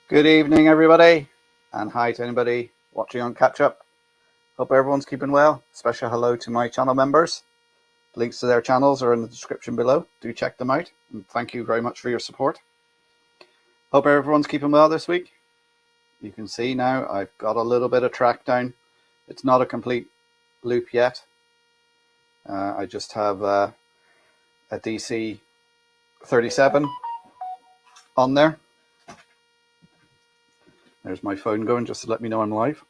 Good evening, everybody, and hi to anybody watching on catch up. Hope everyone's keeping well. Special hello to my channel members. Links to their channels are in the description below. Do check them out, and thank you very much for your support. Hope everyone's keeping well this week. You can see now I've got a little bit of track down. It's not a complete loop yet. I just have a DC 37 on there. There's my phone going just to let me know I'm live.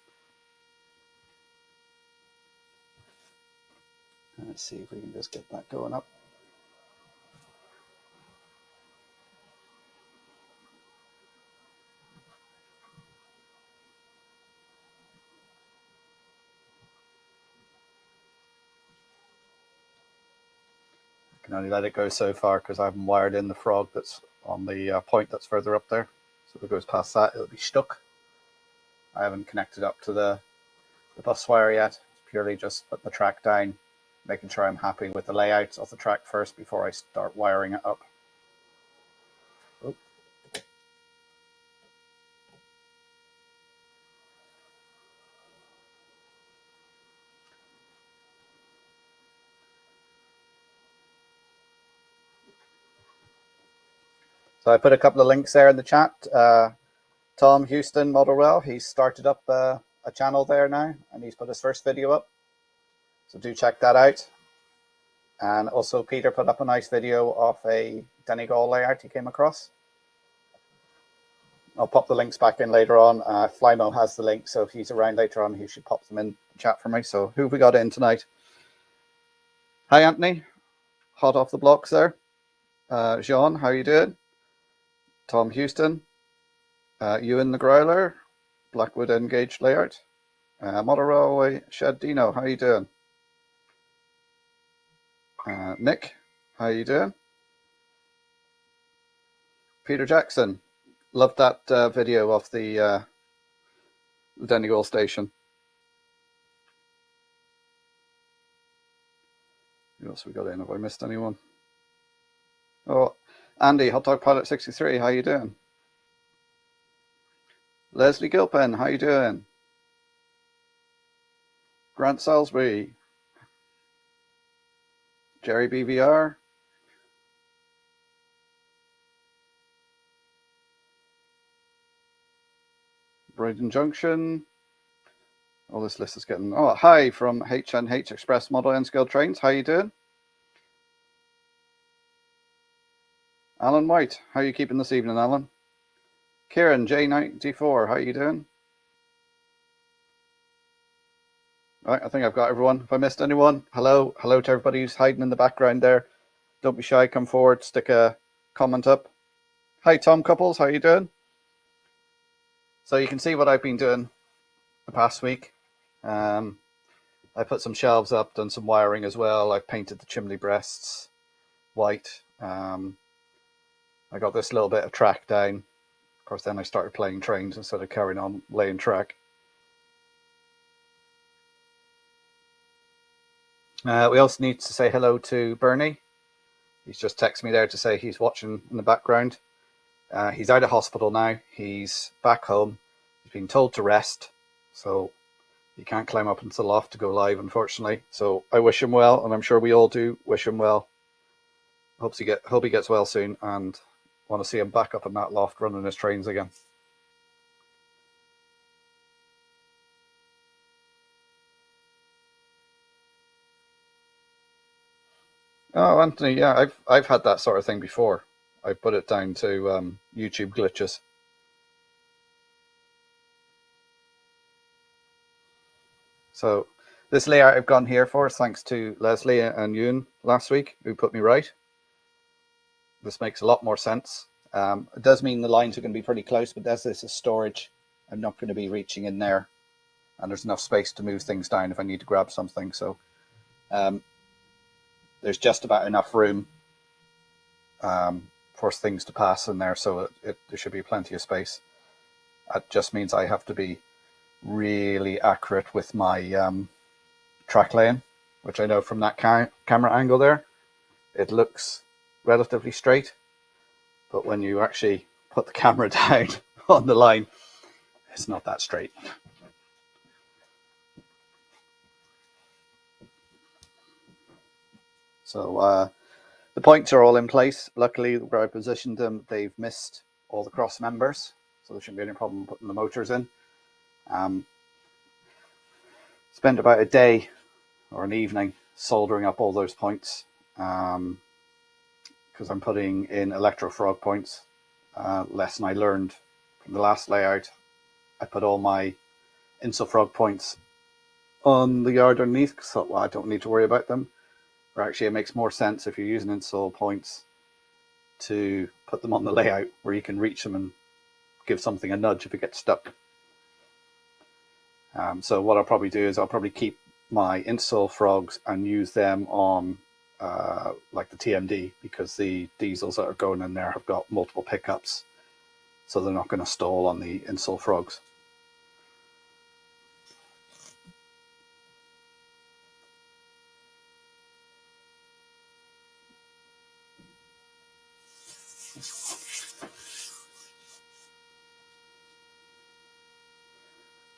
Let's see if we can just get that going up. I can only let it go so far because I haven't wired in the frog that's on the point that's further up there. So if it goes past that, it'll be stuck. I haven't connected up to the bus wire yet. It's purely just putting the track down, making sure I'm happy with the layout of the track first before I start wiring it up. Oh. So I put a couple of links there in the chat. Tom Houston Model Rail, he's started up a channel there now, and he's put his first video up. So do check that out. And also Peter put up a nice video of a Donegal layout he came across. I'll pop the links back in later on. Flymo has the link, so if he's around later on, he should pop them in the chat for me. So who have we got in tonight? Hi, Anthony. Hot off the blocks there. Jean, how you doing? Tom Houston. Ewan the Growler. Blackwood Engaged Layout. Model Railway Shed Dino, how you doing? Nick, how you doing? Peter Jackson, loved that video of the Donegal station. Who else we got in? Have I missed anyone? Oh, Andy, Hot Dog Pilot 63, how you doing? Leslie Gilpin, how you doing? Grant Salisbury. Jerry BVR. Brighton Junction. Oh, this list is getting... Oh, hi from HNH Express Model N Scale Trains. How you doing? Alan White, how are you keeping this evening, Alan? Kieran J94, how are you doing? Right, I think I've got everyone. If I missed anyone, hello to everybody who's hiding in the background there. Don't be shy, come forward, stick a comment up. Hi Tom Couples, how are you doing? So you can see what I've been doing the past week. I put some shelves up, done some wiring as well. I've painted the chimney breasts white. I got this little bit of track down. Of course, then I started playing trains instead of carrying on laying track. We also need to say hello to Bernie. He's just texted me there to say he's watching in the background. He's out of hospital now. He's back home. He's been told to rest. So he can't climb up into the loft to go live, unfortunately. So I wish him well, and I'm sure we all do wish him well. Hope he gets well soon, and want to see him back up in that loft running his trains again. Oh, Anthony, yeah, I've had that sort of thing before. I put it down to YouTube glitches. So this layout I've gone here for is thanks to Leslie and Ewan last week, who put me right. This makes a lot more sense. It does mean the lines are going to be pretty close, but as this is storage, I'm not going to be reaching in there, and there's enough space to move things down if I need to grab something. So there's just about enough room for things to pass in there, so there should be plenty of space. That just means I have to be really accurate with my track laying, which I know from that camera angle there, it looks relatively straight, but when you actually put the camera down on the line. It's not that straight. So the points are all in place. Luckily, where I positioned them, they've missed all the cross members, so there shouldn't be any problem putting the motors in. Spent about a day or an evening soldering up all those points, because I'm putting in electrofrog points. Lesson I learned from the last layout, I put all my insulfrog points on the yard underneath, because I thought, well, I don't need to worry about them. Or actually, it makes more sense if you're using insole points to put them on the layout where you can reach them and give something a nudge if it gets stuck. So what I'll probably do is I'll probably keep my insole frogs and use them on like the TMD, because the diesels that are going in there have got multiple pickups, so they're not going to stall on the insole frogs.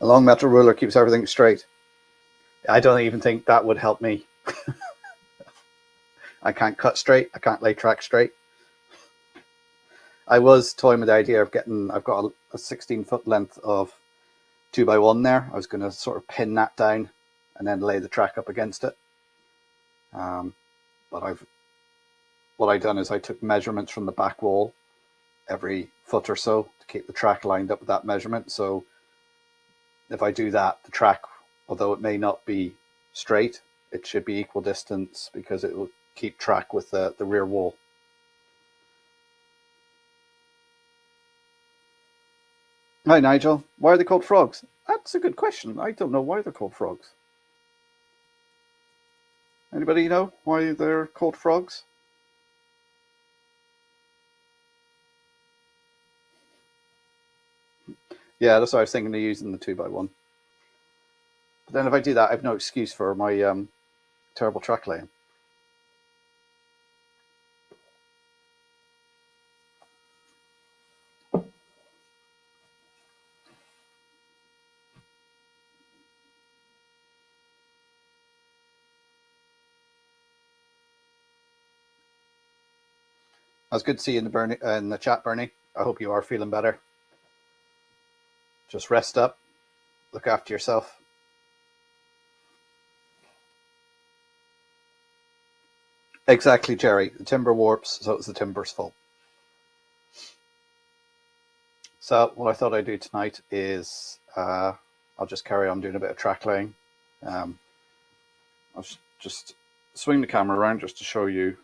A long metal ruler keeps everything straight. I don't even think that would help me. I can't cut straight. I can't lay track straight. I was toying with the idea of getting, I've got a 16-foot length of 2x1 there. I was going to sort of pin that down and then lay the track up against it. But what I've done is I took measurements from the back wall every foot or so to keep the track lined up with that measurement. So if I do that, the track, although it may not be straight, it should be equal distance, because it will keep track with the rear wall. Hi, Nigel. Why are they called frogs? That's a good question. I don't know why they're called frogs. Anybody know why they're called frogs? Yeah, that's what I was thinking of using the 2x1. But then if I do that, I have no excuse for my terrible track laying. It's good to see you in the chat, Bernie. I hope you are feeling better. Just rest up, look after yourself. Exactly, Jerry. The timber warps, so it's the timber's fault. So what I thought I'd do tonight is I'll just carry on doing a bit of track laying. I'll just swing the camera around just to show you.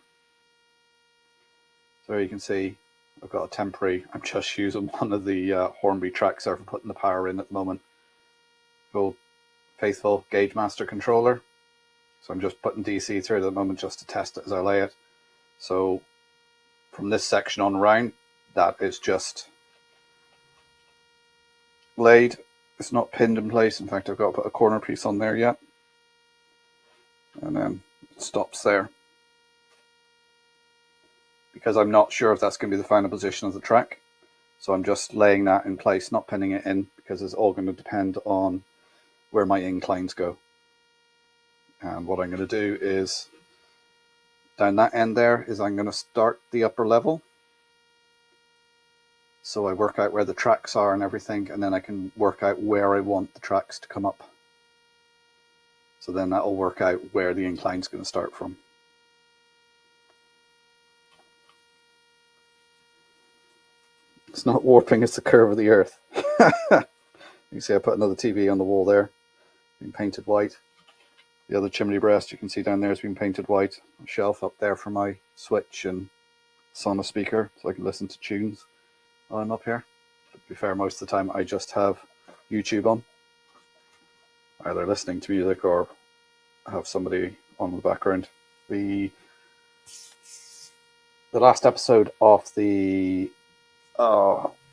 So you can see I've got a temporary, I'm just using one of the Hornby tracks there for putting the power in at the moment. Old faithful Gauge Master controller. So I'm just putting DC through it at the moment just to test it as I lay it. So from this section on around, that is just laid. It's not pinned in place. In fact, I've got to put a corner piece on there yet. And then it stops there, because I'm not sure if that's going to be the final position of the track. So I'm just laying that in place, not pinning it in, because it's all going to depend on where my inclines go. And what I'm going to do is, down that end there, is I'm going to start the upper level. So I work out where the tracks are and everything, and then I can work out where I want the tracks to come up. So then that'll work out where the incline's going to start from. It's not warping, it's the curve of the earth. You can see I put another TV on the wall there, been painted white. The other chimney breast you can see down there has been painted white. A shelf up there for my switch and Sona speaker, so I can listen to tunes while I'm up here. But to be fair, most of the time I just have YouTube on, either listening to music or have somebody on in the background. The last episode of the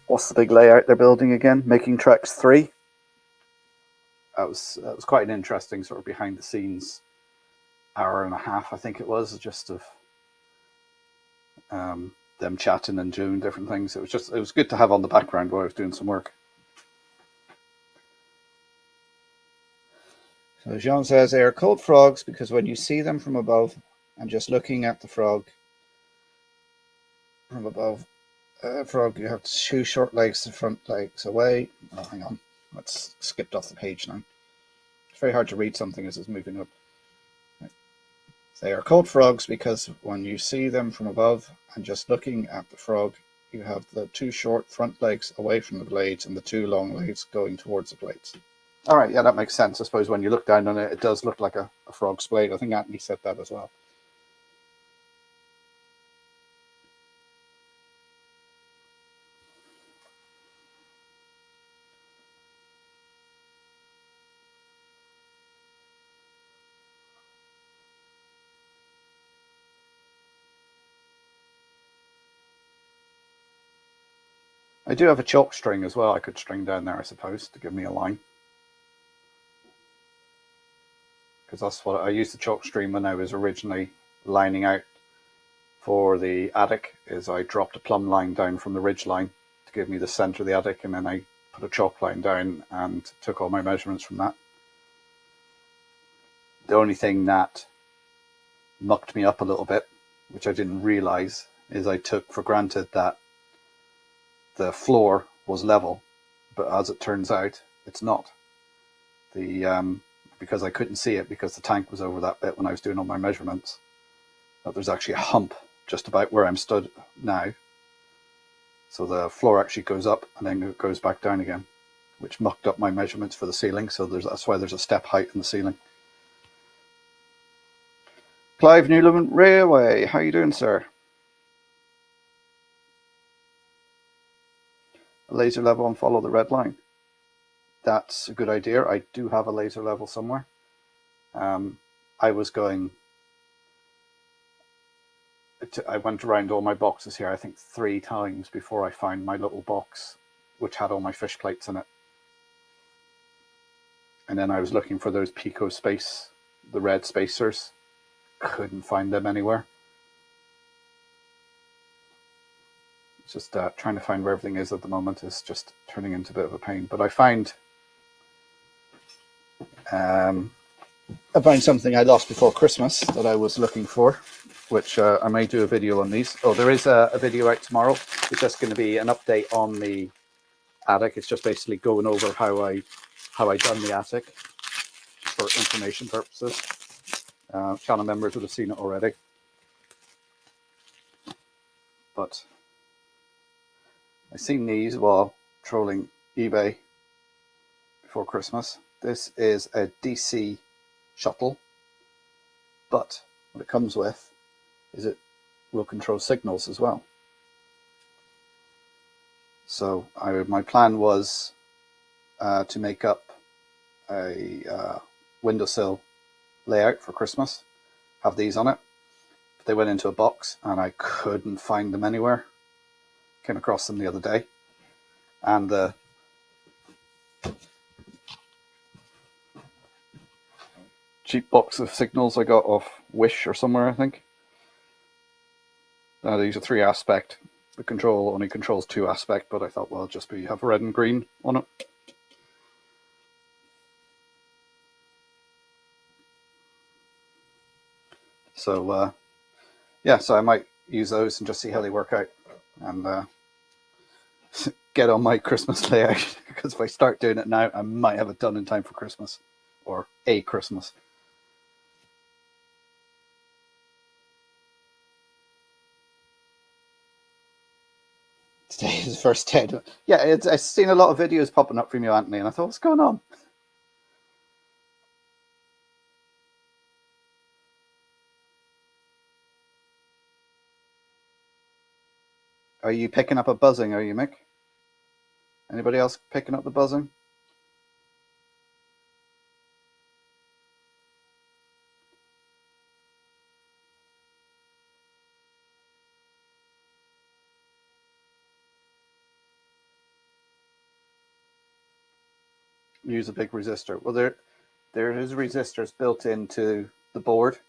what's the big layout they're building again? Making Tracks 3. That was quite an interesting sort of behind the scenes hour and a half, I think it was, just of the them chatting and doing different things. It was good to have on the background while I was doing some work. So Jean says they are called frogs because when you see them from above and just looking at the frog from above, frog, you have two short legs, the front legs away. Oh, hang on, let's skipped off the page now. It's very hard to read something as it's moving up. They are called frogs because when you see them from above and just looking at the frog, you have the two short front legs away from the blades and the two long legs going towards the blades. All right, yeah, that makes sense. I suppose when you look down on it, it does look like a frog's blade. I think Anthony said that as well. I do have a chalk string as well I could string down there, I suppose, to give me a line. Because that's what I used the chalk string when I was originally lining out for the attic, is I dropped a plumb line down from the ridge line to give me the center of the attic, and then I put a chalk line down and took all my measurements from that. The only thing that mucked me up a little bit, which I didn't realize, is I took for granted that the floor was level, but as it turns out, it's not. Because I couldn't see it because the tank was over that bit when I was doing all my measurements, that there's actually a hump just about where I'm stood now. So the floor actually goes up and then it goes back down again, which mucked up my measurements for the ceiling. So that's why there's a step height in the ceiling. Clive, Newland Railway, how you doing, sir? A laser level and follow the red line. That's a good idea. I do have a laser level somewhere. I went around all my boxes here, I think 3 times before I found my little box, which had all my fish plates in it. And then I was looking for those Pico space, the red spacers. Couldn't find them anywhere. It's just trying to find where everything is at the moment is just turning into a bit of a pain. But I found something I lost before Christmas that I was looking for, which I may do a video on these. Oh, there is a video out tomorrow. It's just going to be an update on the attic. It's just basically going over how I done the attic for information purposes. Channel members would have seen it already. But I seen these while trolling eBay before Christmas. This is a DC shuttle, but what it comes with is it will control signals as well. So my plan was to make up a windowsill layout for Christmas, have these on it. But they went into a box and I couldn't find them anywhere. Came across them the other day, and the cheap box of signals I got off Wish or somewhere, I think. These are 3 aspect. The control only controls 2 aspect, but I thought, well, just be have red and green on it. So yeah, so I might use those and just see how they work out, and get on my Christmas layout, because if I start doing it now, I might have it done in time for Christmas, or a Christmas. Today is the first day. Yeah, I've seen a lot of videos popping up from you, Anthony, and I thought, what's going on? Are you picking up a buzzing, are you, Mick? Anybody else picking up the buzzing? Use a big resistor. Well, there is resistors built into the board,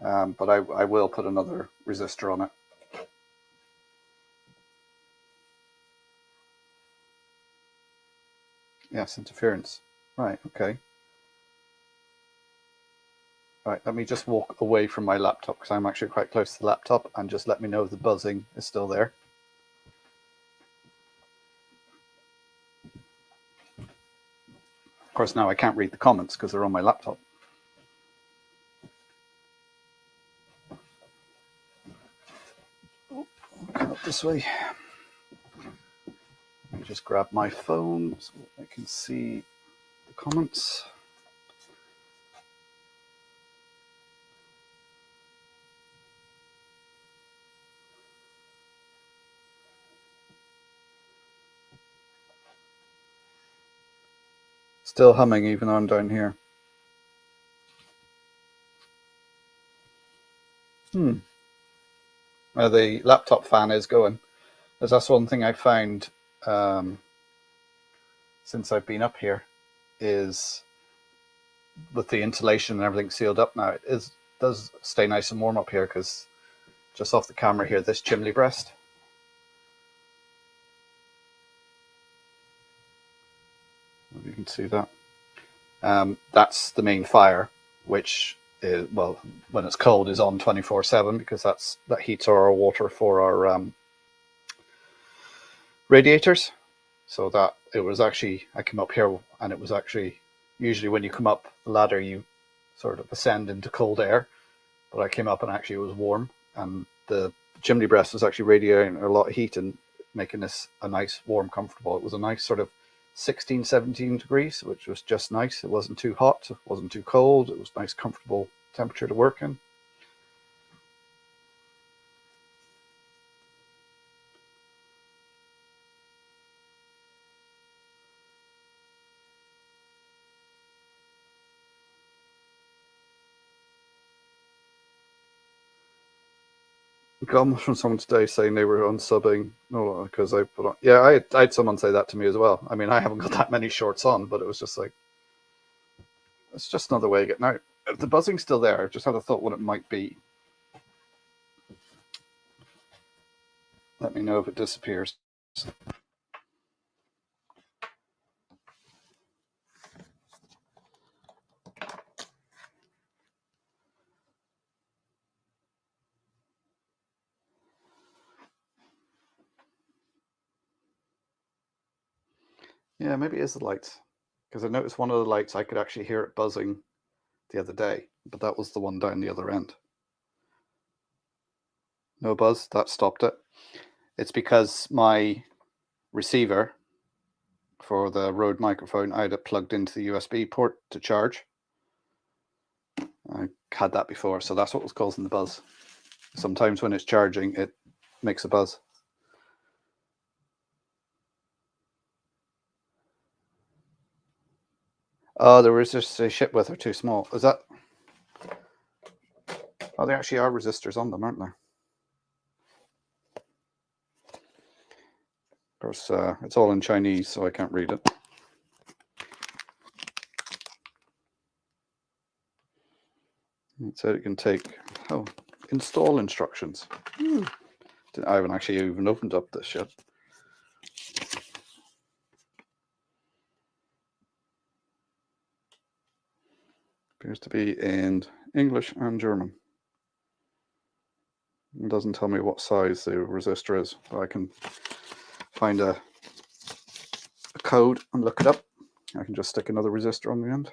but I will put another resistor on it. Yes, interference. Right, okay. Right, let me just walk away from my laptop because I'm actually quite close to the laptop, and just let me know if the buzzing is still there. Of course, now I can't read the comments because they're on my laptop. Come up this way. Let me just grab my phone so I can see the comments. Still humming even though I'm down here. The laptop fan is going. That's one thing I found since I've been up here, is with the insulation and everything sealed up now, it does stay nice and warm up here, because just off the camera here, this chimney breast, if you can see that, that's the main fire, which is, well, when it's cold, is on 24/7, because that heats our water for our radiators. So that it was actually, I came up here and it was actually, usually when you come up the ladder, you sort of ascend into cold air, but I came up and actually it was warm, and the chimney breast was actually radiating a lot of heat and making this a nice, warm, comfortable. It was a nice sort of 16, 17 degrees, which was just nice. It wasn't too hot, it wasn't too cold. It was nice, comfortable temperature to work in. Got from someone today saying they were unsubbing. No, because I put on. Yeah, I had someone say that to me as well. I mean, I haven't got that many shorts on, but it was just like, it's just another way of getting out. If the buzzing's still there, I've just had a thought what it might be. Let me know if it disappears. Yeah, maybe it is the lights, because I noticed one of the lights, I could actually hear it buzzing the other day, but that was the one down the other end. No buzz, that stopped it. It's because my receiver for the Rode microphone, I had it plugged into the USB port to charge. I had that before, so that's what was causing the buzz. Sometimes when it's charging, it makes a buzz. Oh, the resistors they ship with are too small. Is that? Oh, they actually are resistors on them, aren't there? Of course, it's all in Chinese, so I can't read it. It said it can take, install instructions. I haven't actually even opened up this yet. Appears to be in English and German. It doesn't tell me what size the resistor is, but I can find a code and look it up. I can just stick another resistor on the end.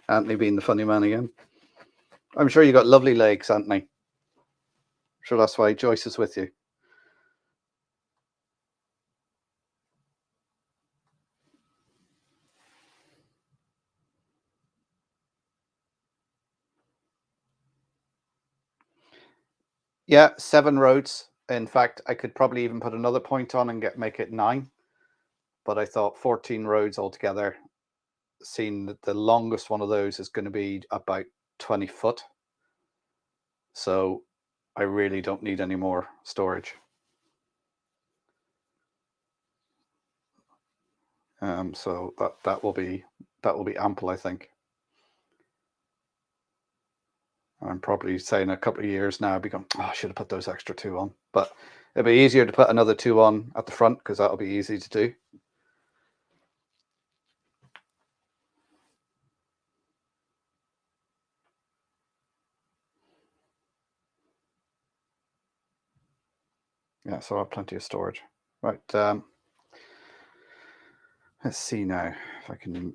Anthony being the funny man again. I'm sure you got lovely legs, Anthony. I'm sure that's why Joyce is with you. Yeah, 7 roads. In fact, I could probably even put another point on and make it 9. But I thought 14 roads altogether. Seeing that the longest one of those is going to be about 20 foot. So I really don't need any more storage. So that will be ample, I think. I'm probably saying a couple of years now, I'll be going, oh, I should have put those extra 2 on. But it'll be easier to put another 2 on at the front because that'll be easy to do. Yeah, so I'll have plenty of storage. Right. Let's see now if I can.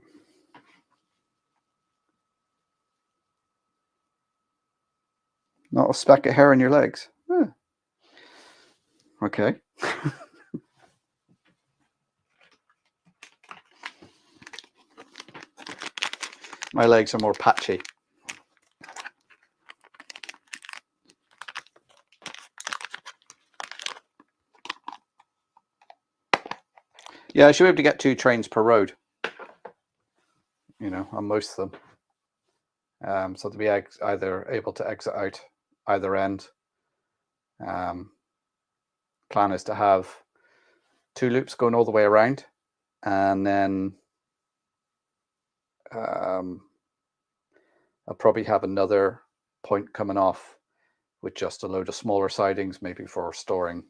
Not a speck of hair on your legs. Okay. My legs are more patchy. Yeah, I should be able to get 2 trains per road, on most of them. So to be either able to exit out either end. Plan is to have 2 loops going all the way around, and then I'll probably have another point coming off with just a load of smaller sidings, maybe for storing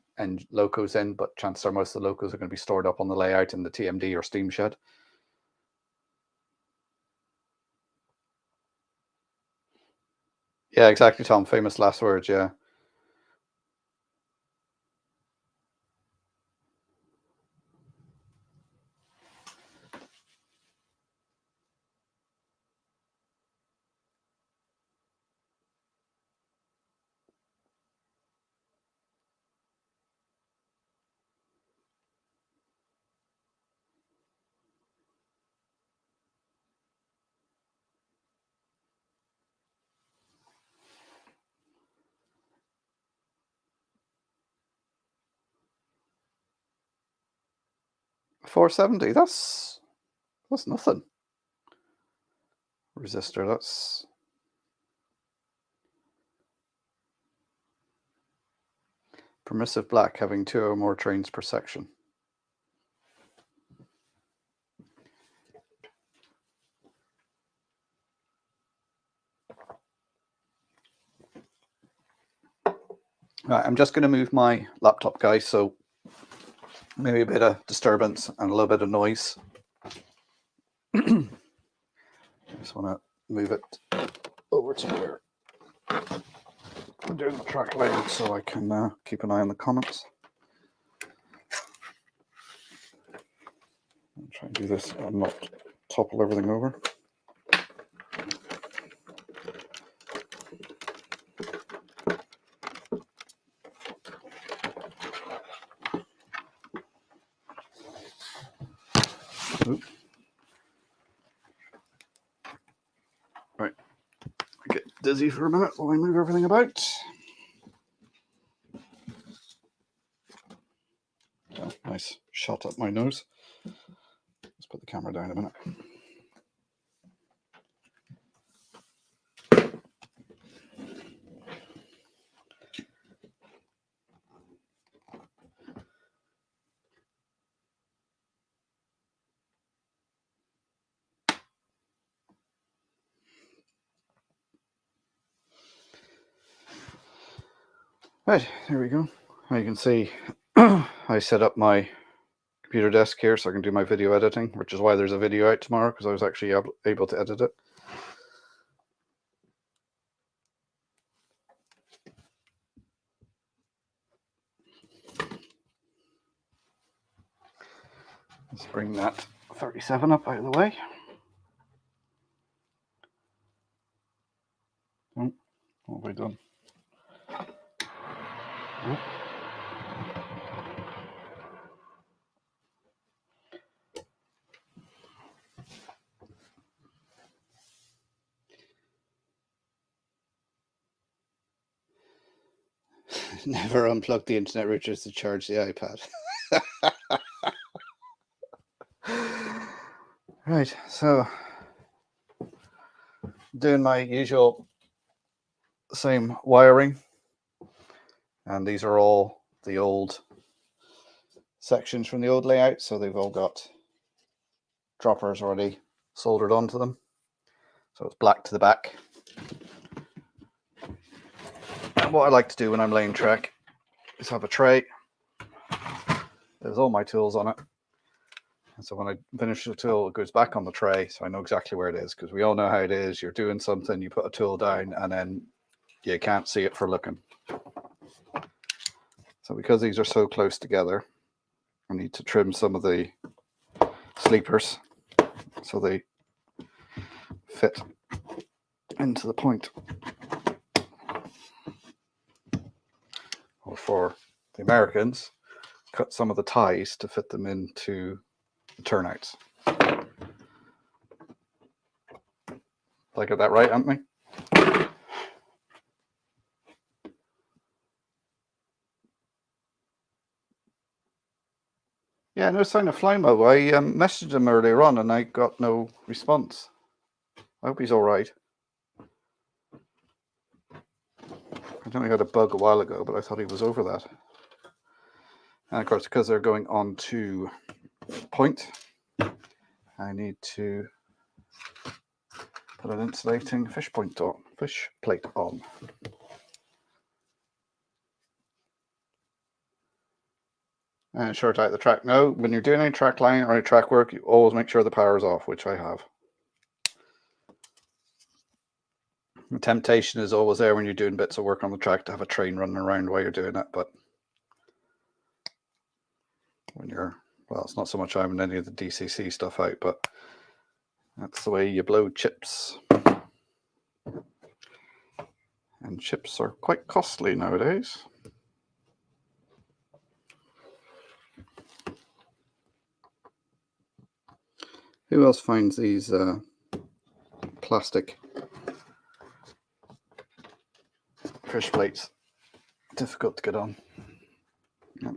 locos in, but chances are most of the locos are going to be stored up on the layout in the TMD or steam shed. Yeah, exactly, Tom. Famous last words, yeah. $470. That's nothing. Resistor. That's permissive black, having 2 or more trains per section. Right, I'm just going to move my laptop, guys, so maybe a bit of disturbance and a little bit of noise. I just want to move it over to where I'm doing the track layout so I can keep an eye on the comments. I'll try and do this and not topple everything over. Oop. Right, I get dizzy for a minute while I move everything about. Oh, nice shot up my nose. Let's put the camera down a minute. Right, there we go. Now you can see I set up my computer desk here so I can do my video editing, which is why there's a video out tomorrow, because I was actually able to edit it. Let's bring that 37 up out of the way. Oh, what have I done? Oh. Never unplug the internet routers to charge the iPad. Right, so doing my usual same wiring. And these are all the old sections from the old layout, so they've all got droppers already soldered onto them. So it's black to the back. And what I like to do when I'm laying track is have a tray. There's all my tools on it. And so when I finish the tool, it goes back on the tray, so I know exactly where it is, because we all know how it is. You're doing something, you put a tool down, and then you can't see it for looking. So because these are so close together, I need to trim some of the sleepers so they fit into the point. Or for the Americans, cut some of the ties to fit them into the turnouts. Did I get that right, Anthony? Yeah, no sign of Flymo. I messaged him earlier on and I got no response. I hope he's all right. I know he had a bug a while ago, but I thought he was over that. And of course, because they're going on to point, I need to put an insulating fish plate on. And short out the track. No, when you're doing any track line or any track work, you always make sure the power is off, which I have. The temptation is always there when you're doing bits of work on the track to have a train running around while you're doing it, but when you're, well, it's not so much having any of the DCC stuff out, but that's the way you blow chips. And chips are quite costly nowadays. Who else finds these plastic fish plates difficult to get on? Got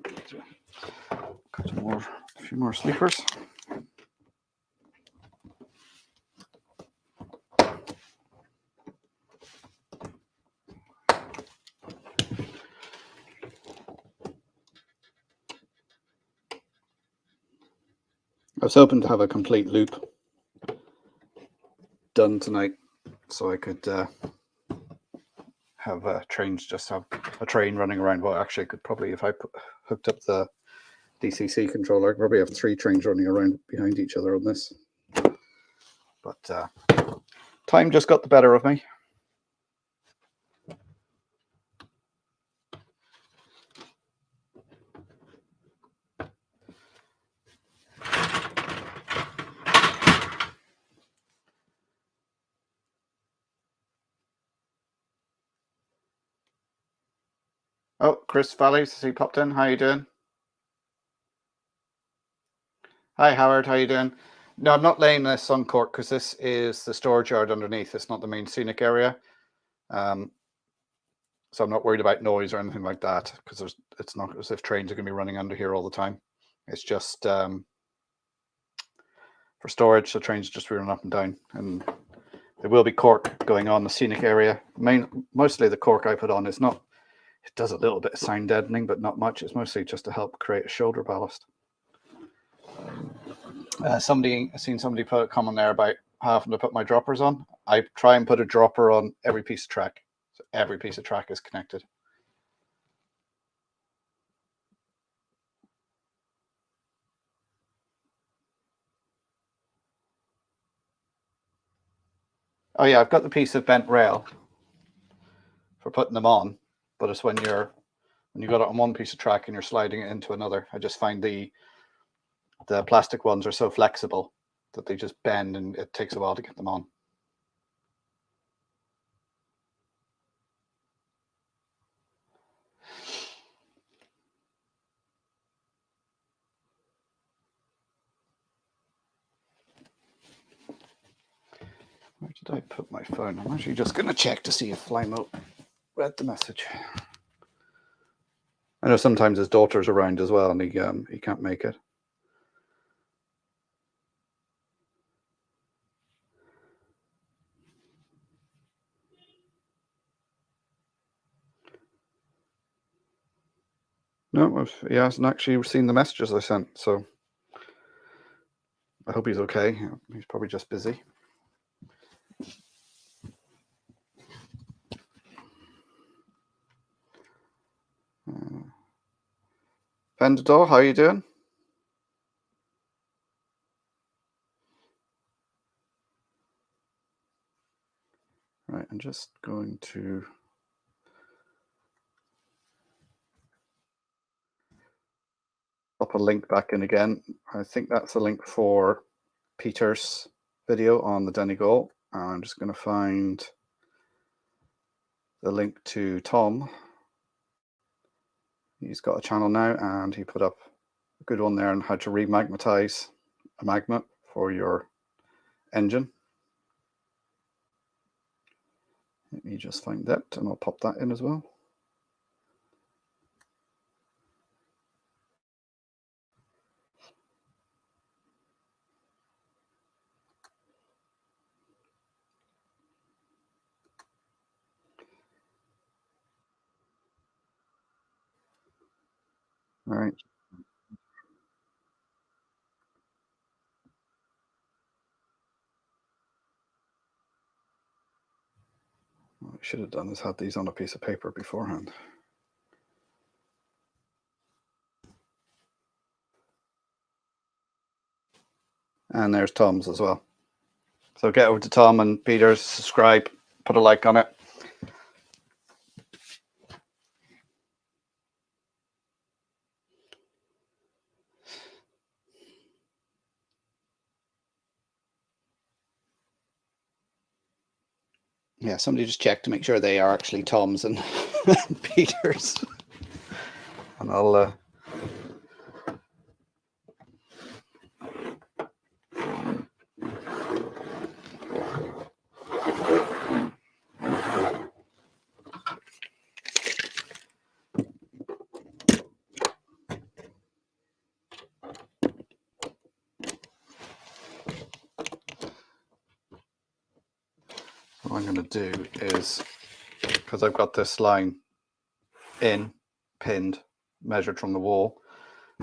a few more sleepers. I was hoping to have a complete loop done tonight, so I could have trains, just have a train running around. Well, actually, I could probably, if I hooked up the DCC controller, I could probably have 3 trains running around behind each other on this. But time just got the better of me. Oh, Chris Valleys, he popped in. How you doing? Hi, Howard. How you doing? No, I'm not laying this on cork because this is the storage yard underneath. It's not the main scenic area. So I'm not worried about noise or anything like that, because it's not as if trains are going to be running under here all the time. It's just for storage, so trains just run up and down. And there will be cork going on the scenic area. Mostly the cork I put on is not, it does a little bit of sound deadening, but not much. It's mostly just to help create a shoulder ballast. I've seen somebody put a comment there about having to put my droppers on. I try and put a dropper on every piece of track. So every piece of track is connected. Oh yeah, I've got the piece of bent rail for putting them on, but it's when you got it on one piece of track and you're sliding it into another. I just find the plastic ones are so flexible that they just bend and it takes a while to get them on. Where did I put my phone? I'm actually just going to check to see if Flymo read the message. I know sometimes his daughter's around as well and he can't make it. No, he hasn't actually seen the messages I sent, so I hope he's okay. He's probably just busy. Vendador, how are you doing? Right, I'm just going to pop a link back in again. I think that's a link for Peter's video on the Donegal. I'm just going to find the link to Tom. He's got a channel now, and he put up a good one there on how to remagnetize a magnet for your engine. Let me just find that, and I'll pop that in as well. All right. What I should have done is had these on a piece of paper beforehand. And there's Tom's as well. So get over to Tom and Peter's, subscribe, put a like on it. Yeah, somebody just check to make sure they are actually Tom's and Peter's. And I'll what I'm going to do is, because I've got this line in, pinned, measured from the wall,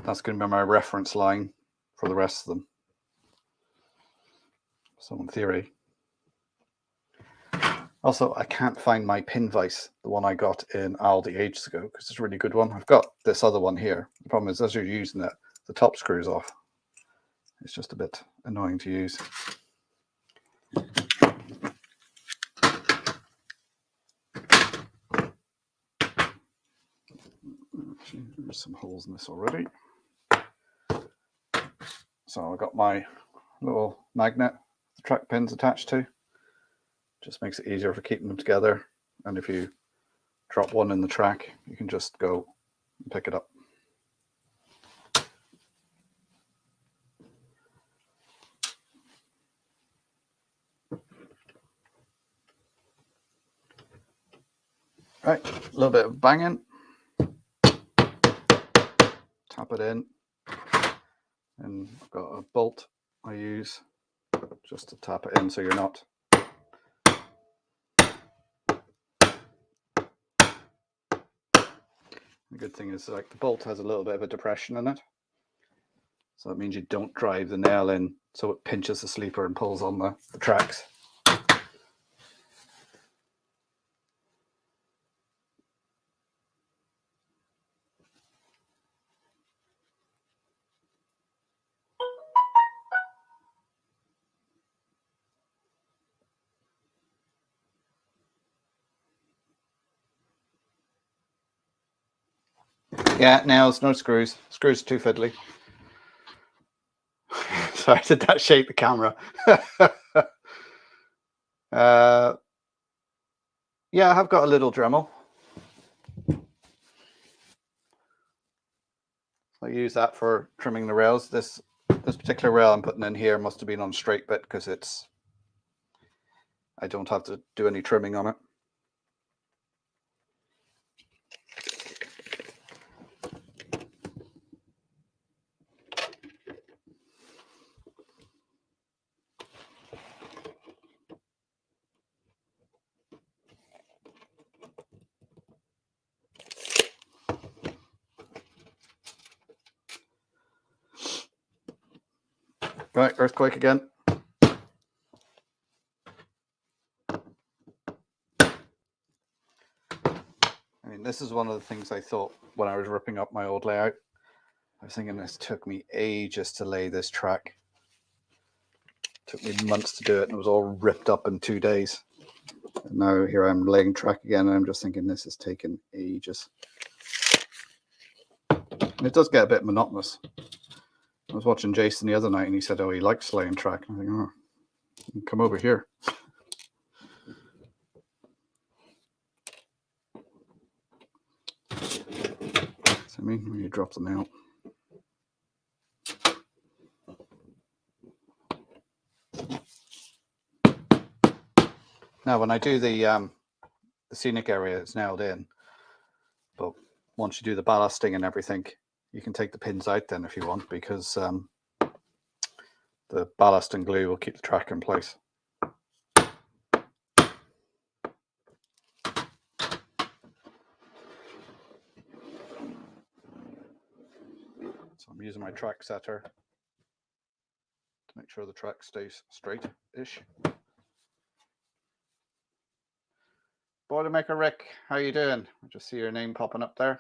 that's going to be my reference line for the rest of them. So in theory. Also, I can't find my pin vise, the one I got in Aldi ages ago, because it's a really good one. I've got this other one here. The problem is, as you're using it, the top screws off. It's just a bit annoying to use. There's some holes in this already. So I've got my little magnet the track pins attached to. Just makes it easier for keeping them together. And if you drop one in the track, you can just go and pick it up. Right, a little bit of banging. Tap it in. And I've got a bolt I use just to tap it in so you're not. The good thing is, like, the bolt has a little bit of a depression in it. So that means you don't drive the nail in so it pinches the sleeper and pulls on the tracks. Yeah, nails, no screws. Screws are too fiddly. Sorry, did that shake the camera? Yeah, I have got a little Dremel. I use that for trimming the rails. This particular rail I'm putting in here must have been on straight bit because I don't have to do any trimming on it. Right, earthquake again. I mean, this is one of the things I thought when I was ripping up my old layout. I was thinking this took me ages to lay this track. It took me months to do it, and it was all ripped up in 2 days. And now here I'm laying track again, and I'm just thinking this has taken ages. And it does get a bit monotonous. I was watching Jason the other night, and he said, "Oh, he likes laying track." And I think, "Oh, you can come over here." So, I mean, when you drop them out. Now, when I do the scenic area, it's nailed in. But once you do the ballasting and everything, you can take the pins out then if you want, because the ballast and glue will keep the track in place. So I'm using my track setter to make sure the track stays straight-ish. Boilermaker Rick, how you doing? I just see your name popping up there.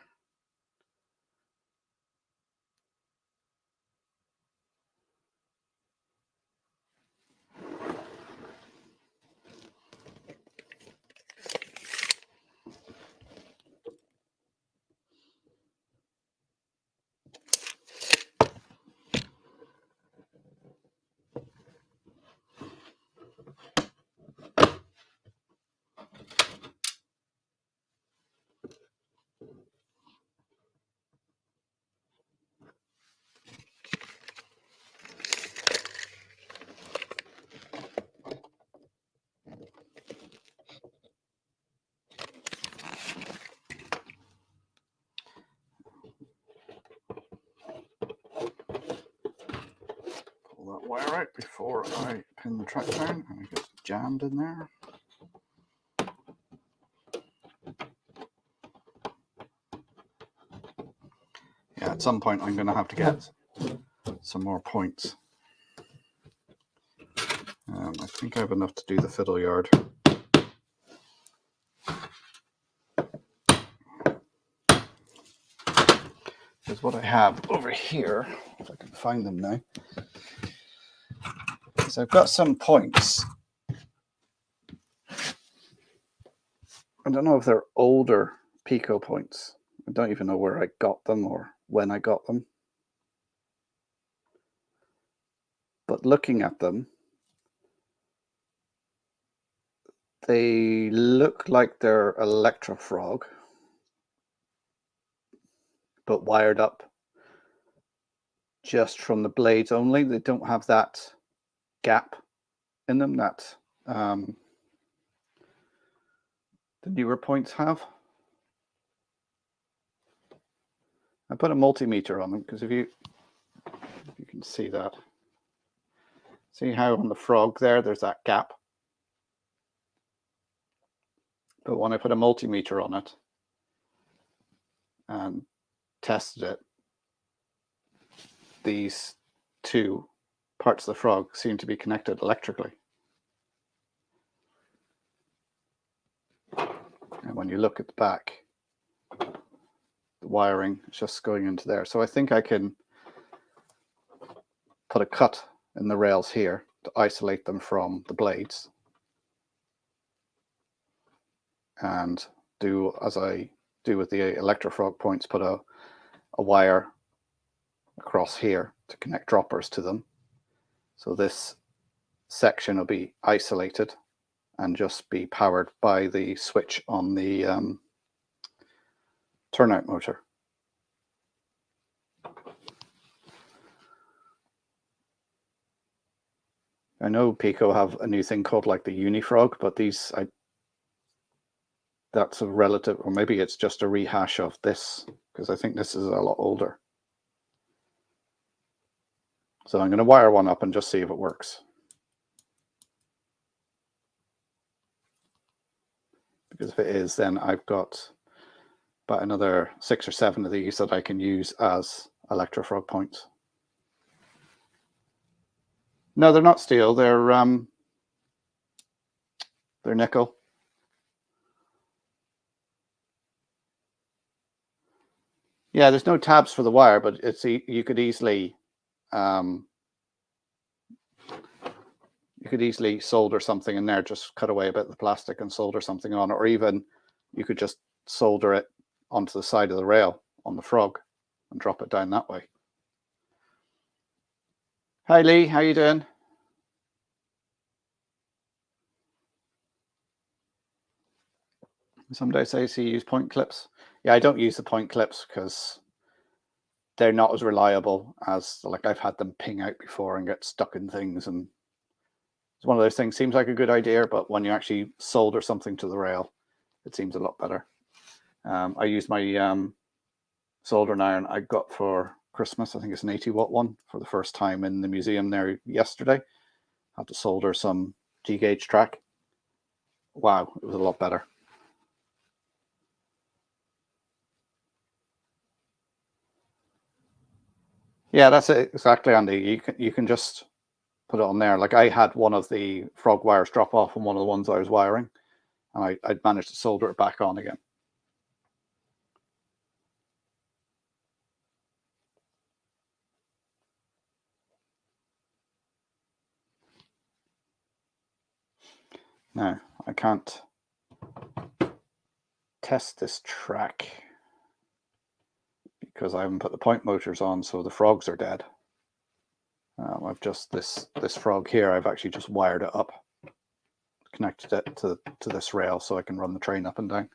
Pull that wire out before I pin the track down and it gets jammed in there. Yeah, at some point I'm going to have to get some more points. I think I have enough to do the fiddle yard. Because what I have over here, if I can find them now, is I've got some points. I don't know if they're older Pico points. I don't even know where I got them or when I got them. But looking at them, they look like they're Electrofrog, but wired up just from the blades only. They don't have that gap in them that the newer points have. I put a multimeter on them because if you can see that. See how on the frog there's that gap? But when I put a multimeter on it and tested it, these two parts of the frog seem to be connected electrically. And when you look at the back, the wiring is just going into there. So I think I can put a cut in the rails here to isolate them from the blades and do as I do with the Electrofrog points, put a wire across here to connect droppers to them. So this section will be isolated and just be powered by the switch on the turnout motor. I know Pico have a new thing called like the Unifrog, but these, that's a relative, or maybe it's just a rehash of this, because I think this is a lot older. So I'm going to wire one up and just see if it works. Because if it is, then I've got about another 6 or 7 of these that I can use as Electrofrog points. No, they're not steel. They're nickel. Yeah, there's no tabs for the wire, but you could easily solder something in there. Just cut away a bit of the plastic and solder something on it, or even you could just solder it onto the side of the rail on the frog and drop it down that way. Hi Lee, how you doing? Somebody says you use point clips. Yeah, I don't use the point clips because they're not as reliable as, like, I've had them ping out before and get stuck in things, and it's one of those things. Seems like a good idea, but when you actually solder something to the rail, it seems a lot better. I use my soldering iron I got for Christmas. I think it's an 80-watt one for the first time in the museum there yesterday. Had to solder some G-gauge track. Wow, it was a lot better. Yeah, that's it exactly, Andy. You can just put it on there. Like, I had one of the frog wires drop off on one of the ones I was wiring, and I'd managed to solder it back on again. Now, I can't test this track because I haven't put the point motors on, so the frogs are dead. I've just this frog here. I've actually just wired it up, connected it to this rail, so I can run the train up and down.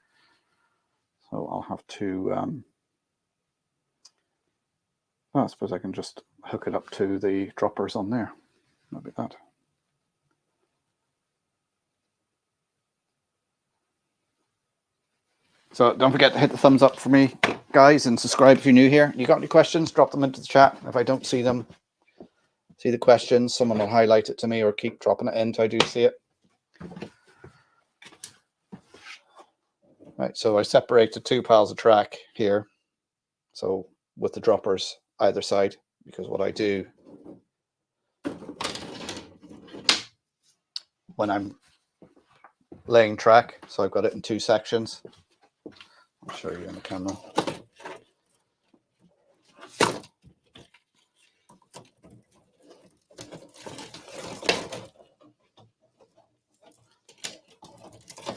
So I'll have to. I suppose I can just hook it up to the droppers on there. That'll be that. So don't forget to hit the thumbs up for me, guys, and subscribe if you're new here. You got any questions, drop them into the chat. If I don't see them, see the questions, someone will highlight it to me or keep dropping it in until I do see it. Right, so I separated two piles of track here. So with the droppers either side, because what I do when I'm laying track, so I've got it in two sections. I'll show you on the camera.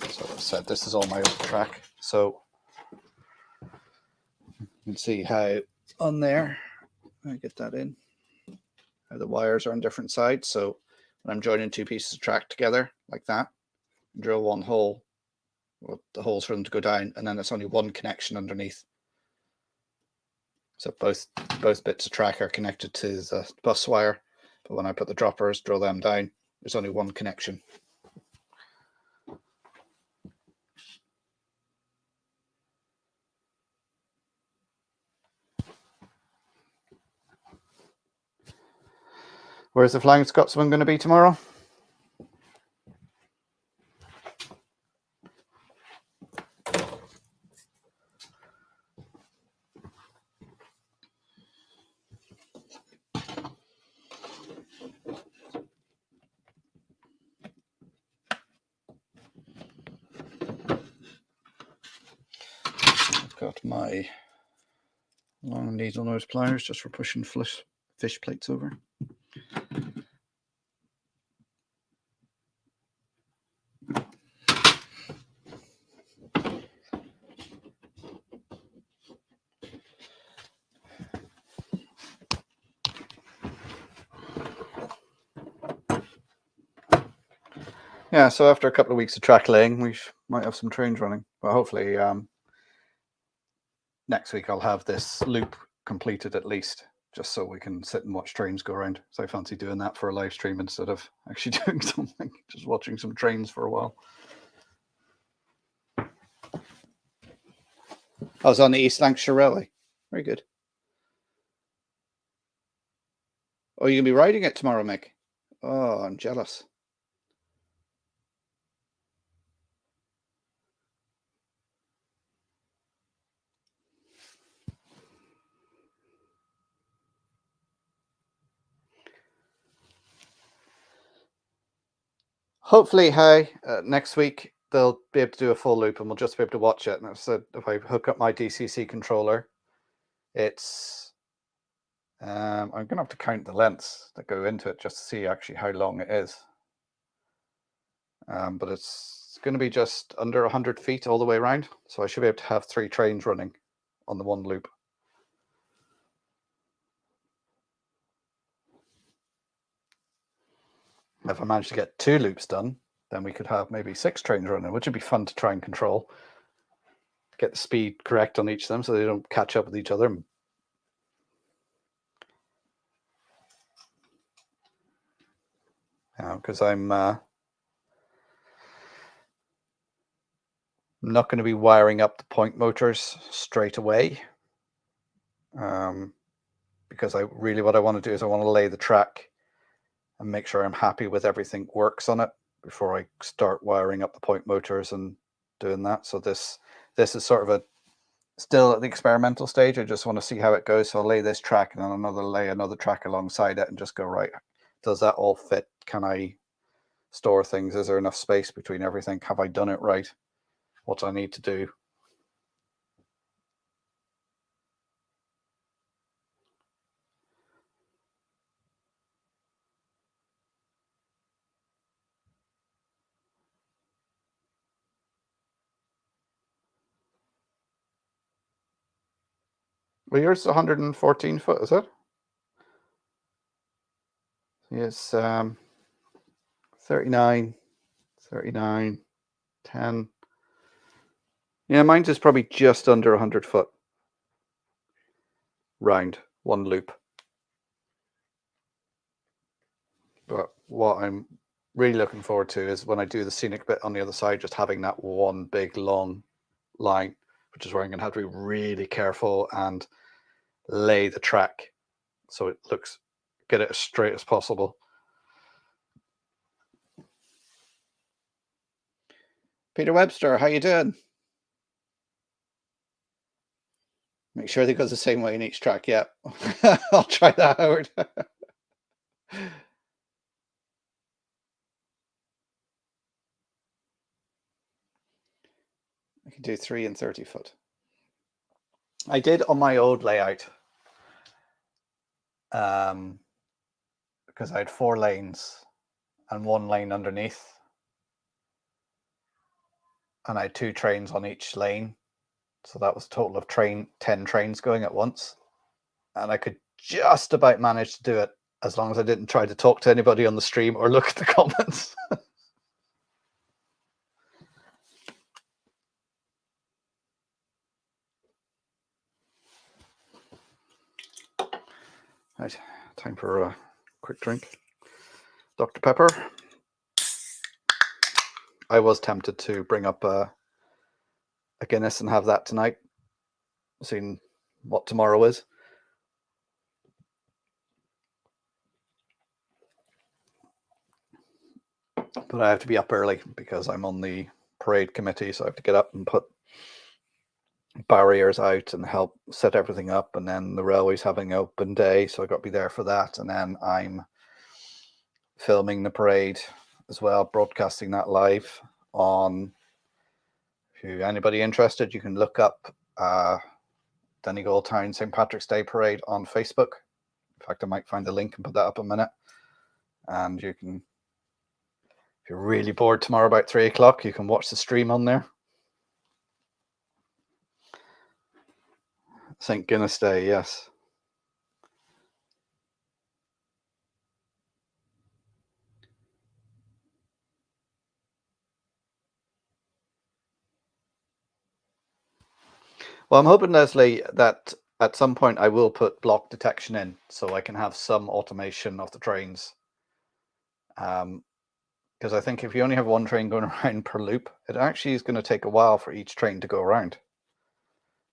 So as I said, this is all my old track. So you can see how on there, I get that in, how the wires are on different sides. So when I'm joining two pieces of track together like that, drill one hole, well, the holes for them to go down, and then it's only one connection underneath. So both bits of track are connected to the bus wire, but when I put the droppers, drill them down, there's only one connection. Where's the Flying Scotsman going to be tomorrow? I've got my long needle nose pliers just for pushing fish plates over. Yeah, so after a couple of weeks of track laying, we might have some trains running. But hopefully next week I'll have this loop completed at least, just so we can sit and watch trains go around. So I fancy doing that for a live stream instead of actually doing something, just watching some trains for a while. I was on the East Lancashire Railway. Very good. Oh, you're going to be riding it tomorrow, Mick? Oh, I'm jealous. Hopefully, next week they'll be able to do a full loop and we'll just be able to watch it. And I said, if I hook up my DCC controller, it's I'm going to have to count the lengths that go into it just to see actually how long it is. But it's going to be just under 100 feet all the way around. So I should be able to have 3 trains running on the one loop. If I manage to get 2 loops done, then we could have maybe 6 trains running, which would be fun to try and control. Get the speed correct on each of them so they don't catch up with each other. Because I'm not going to be wiring up the point motors straight away. Because what I want to do is I want to lay the track and make sure I'm happy with everything works on it before I start wiring up the point motors and doing that. So this is sort of still at the experimental stage. I just want to see how it goes. So I'll lay this track and then lay another track alongside it and just go, right, does that all fit? Can I store things? Is there enough space between everything? Have I done it right? What do I need to do? Well, yours is 114 foot, is it? Yes, 39, 10. Yeah, mine's is probably just under 100 foot round, one loop. But what I'm really looking forward to is when I do the scenic bit on the other side, just having that one big long line, which is where I'm going to have to be really careful and lay the track so it get it as straight as possible. Peter Webster, how you doing? Make sure they go the same way in each track. Yeah, I'll try that, Howard. I can do 3 and 30 foot. I did on my old layout, because I had 4 lanes and 1 lane underneath, and I had 2 trains on each lane. So that was a total of 10 trains going at once. And I could just about manage to do it as long as I didn't try to talk to anybody on the stream or look at the comments. Right, time for a quick drink. Dr. Pepper. I was tempted to bring up a Guinness and have that tonight, seeing what tomorrow is. But I have to be up early because I'm on the parade committee, so I have to get up and put barriers out and help set everything up. And then the railway's having an open day, so I've got to be there for that. And then I'm filming the parade as well, broadcasting that live on. If anybody interested, you can look up Donegal Town St. Patrick's Day Parade on Facebook. In fact, I might find the link and put that up a minute. And you can, if you're really bored tomorrow about 3 o'clock, you can watch the stream on there. St. Guinness Day, yes. Well, I'm hoping, Leslie, that at some point I will put block detection in so I can have some automation of the trains. Because I think if you only have 1 train going around per loop, it actually is going to take a while for each train to go around.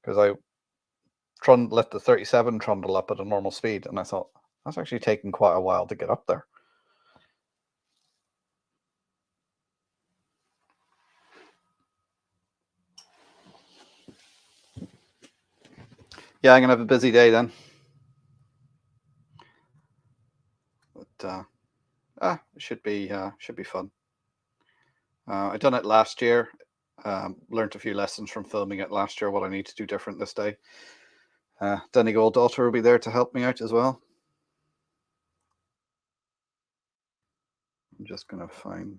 Because I let the 37 trundle up at a normal speed, and I thought, that's actually taking quite a while to get up there. Yeah, I'm going to have a busy day then. But it should be fun. I done it last year. Learned a few lessons from filming it last year, what I need to do different this day. Donegal daughter will be there to help me out as well. I'm just going to find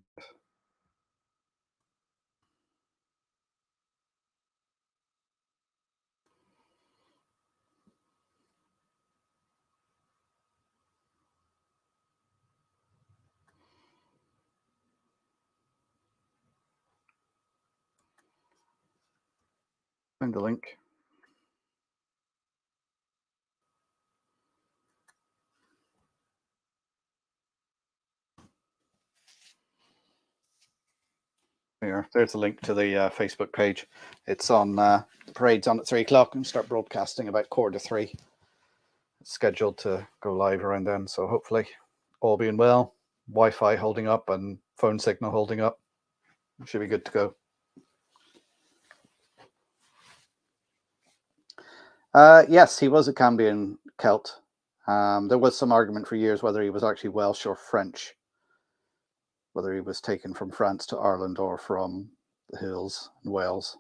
the link. There's a link to the Facebook page. It's on the parade's on at 3 o'clock and start broadcasting about 2:45. It's scheduled to go live around then. So hopefully all being well, Wi-Fi holding up and phone signal holding up. Should be good to go. Yes, he was a Cambrian Celt. There was some argument for years whether he was actually Welsh or French, whether he was taken from France to Ireland or from the hills in Wales.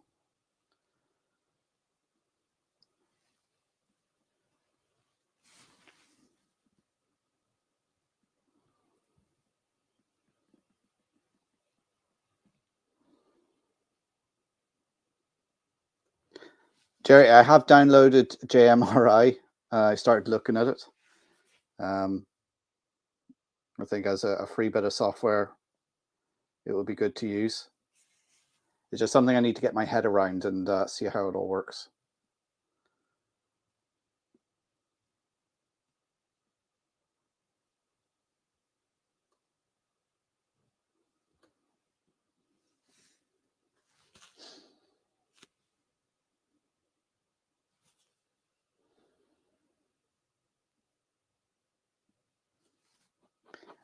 Jerry, I have downloaded JMRI. I started looking at it. I think as a free bit of software, it would be good to use. It's just something I need to get my head around and see how it all works.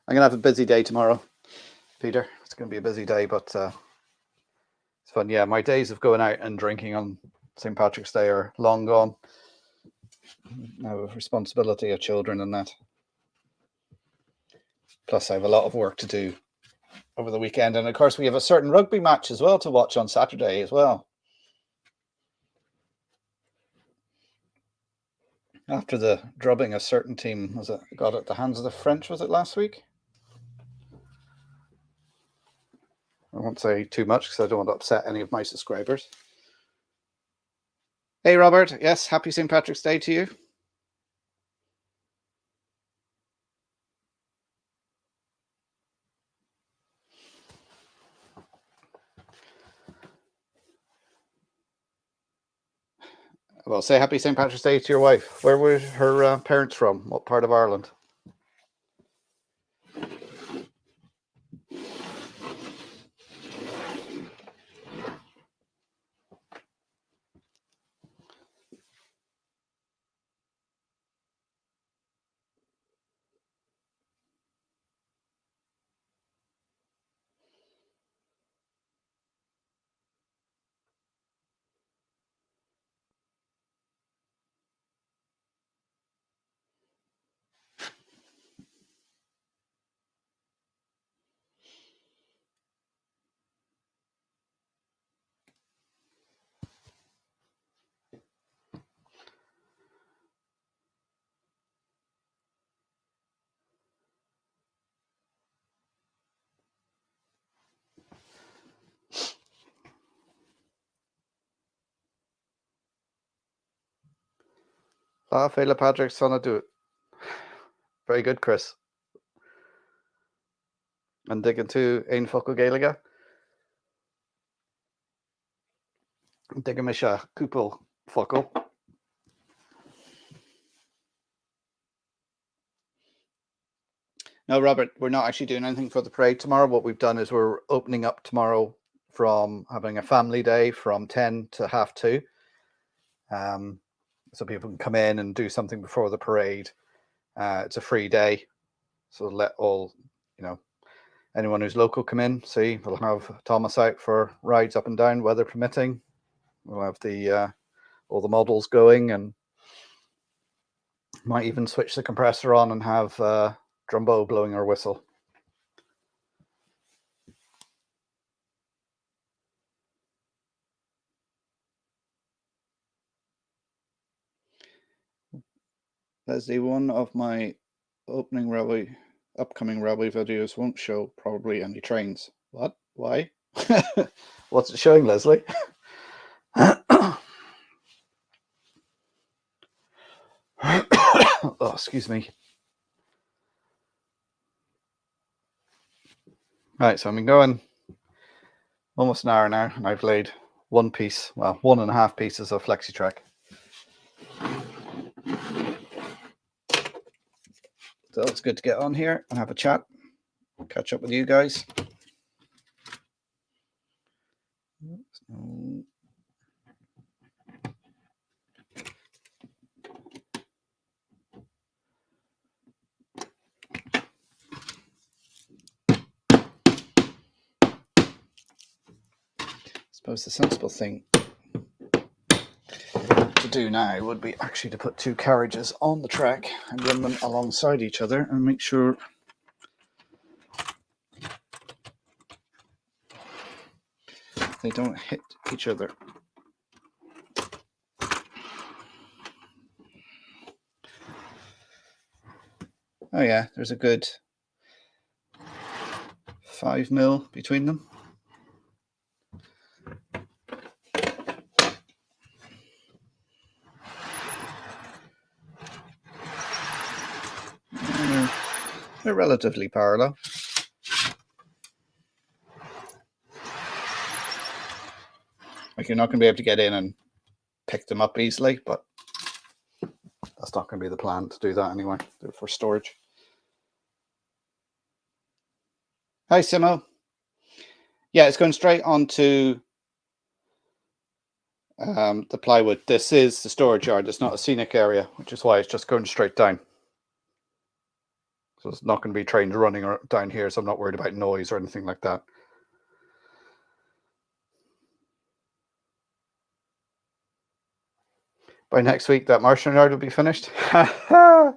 I'm going to have a busy day tomorrow, Peter. It's going to be a busy day, but it's fun. Yeah, my days of going out and drinking on St. Patrick's Day are long gone. I have a responsibility of children and that. Plus, I have a lot of work to do over the weekend. And of course, we have a certain rugby match as well to watch on Saturday as well. After the drubbing a certain team got at the hands of the French, was it last week? I won't say too much because I don't want to upset any of my subscribers. Hey, Robert. Yes, happy St. Patrick's Day to you. Well, say happy St. Patrick's Day to your wife. Where were her parents from? What part of Ireland? Fela Patrick, son of do it. Very good, Chris. And digging to ein focal Gaeilge. Digging me a cúpel focal. No, Robert, we're not actually doing anything for the parade tomorrow. What we've done is we're opening up tomorrow from having a family day from 10 to 2:30. So people can come in and do something before the parade. It's a free day. So let all, anyone who's local come in, see. We'll have Thomas out for rides up and down, weather permitting. We'll have the all the models going, and might even switch the compressor on and have Drumbo blowing our whistle. Leslie, one of my upcoming railway videos won't show probably any trains. What? Why? What's it showing, Leslie? Oh, excuse me. Right, so I've been going almost an hour now, and I've laid one piece, well, 1.5 pieces of FlexiTrack. So it's good to get on here and have a chat, catch up with you guys. I suppose the sensible thing to do now would be actually to put 2 carriages on the track and run them alongside each other and make sure they don't hit each other. Oh yeah, there's a good 5 mil between them. They're relatively parallel. Like, you're not going to be able to get in and pick them up easily, but that's not going to be the plan to do that anyway. Do it for storage. Hi, Simo. Yeah, it's going straight onto the plywood. This is the storage yard. It's not a scenic area, which is why it's just going straight down. So it's not going to be trains running down here, so I'm not worried about noise or anything like that. By next week, that Martian yard will be finished. There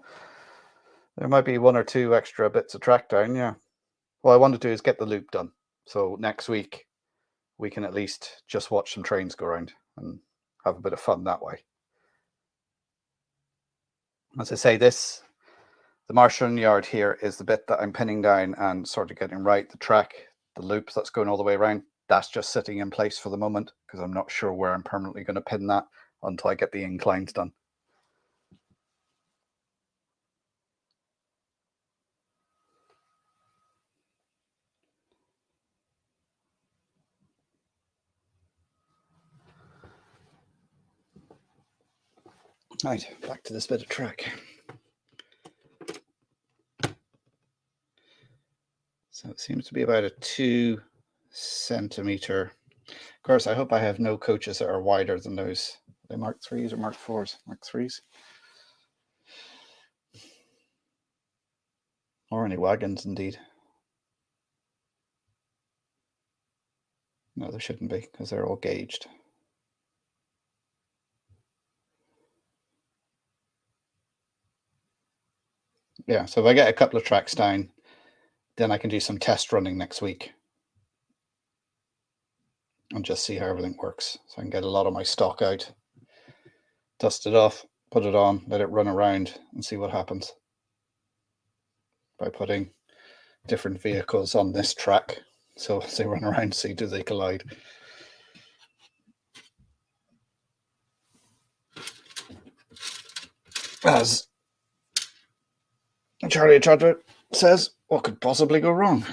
might be 1 or 2 extra bits of track down, yeah. What I want to do is get the loop done. So next week, we can at least just watch some trains go around and have a bit of fun that way. As I say, the Martian yard here is the bit that I'm pinning down and sort of getting right. The track, the loop that's going all the way around, that's just sitting in place for the moment because I'm not sure where I'm permanently going to pin that until I get the inclines done. Right, back to this bit of track. So it seems to be about a 2 centimeter. Of course, I hope I have no coaches that are wider than those. Are they Mark 3s or Mark 4s? Mark 3s. Or any wagons, indeed. No, there shouldn't be, because they're all gauged. Yeah, so if I get a couple of tracks down, then I can do some test running next week and just see how everything works. So I can get a lot of my stock out, dust it off, put it on, let it run around and see what happens by putting different vehicles on this track. So as they run around, see do they collide. As Charlie Chadwick says, what could possibly go wrong?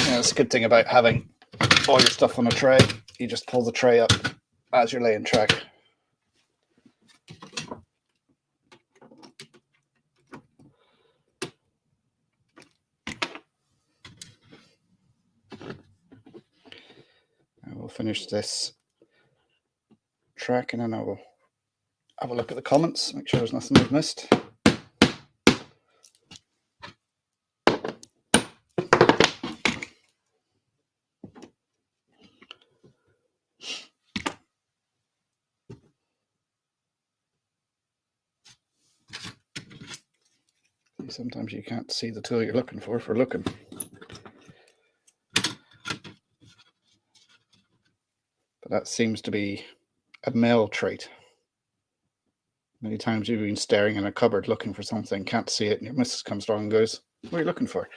Yeah, that's a good thing about having all your stuff on a tray. You just pull the tray up as you're laying track. I will finish this track and then I will have a look at the comments, make sure there's nothing we've missed. Sometimes you can't see the tool you're looking for looking. But that seems to be a male trait. Many times you've been staring in a cupboard looking for something, can't see it, and your missus comes along and goes, "What are you looking for?"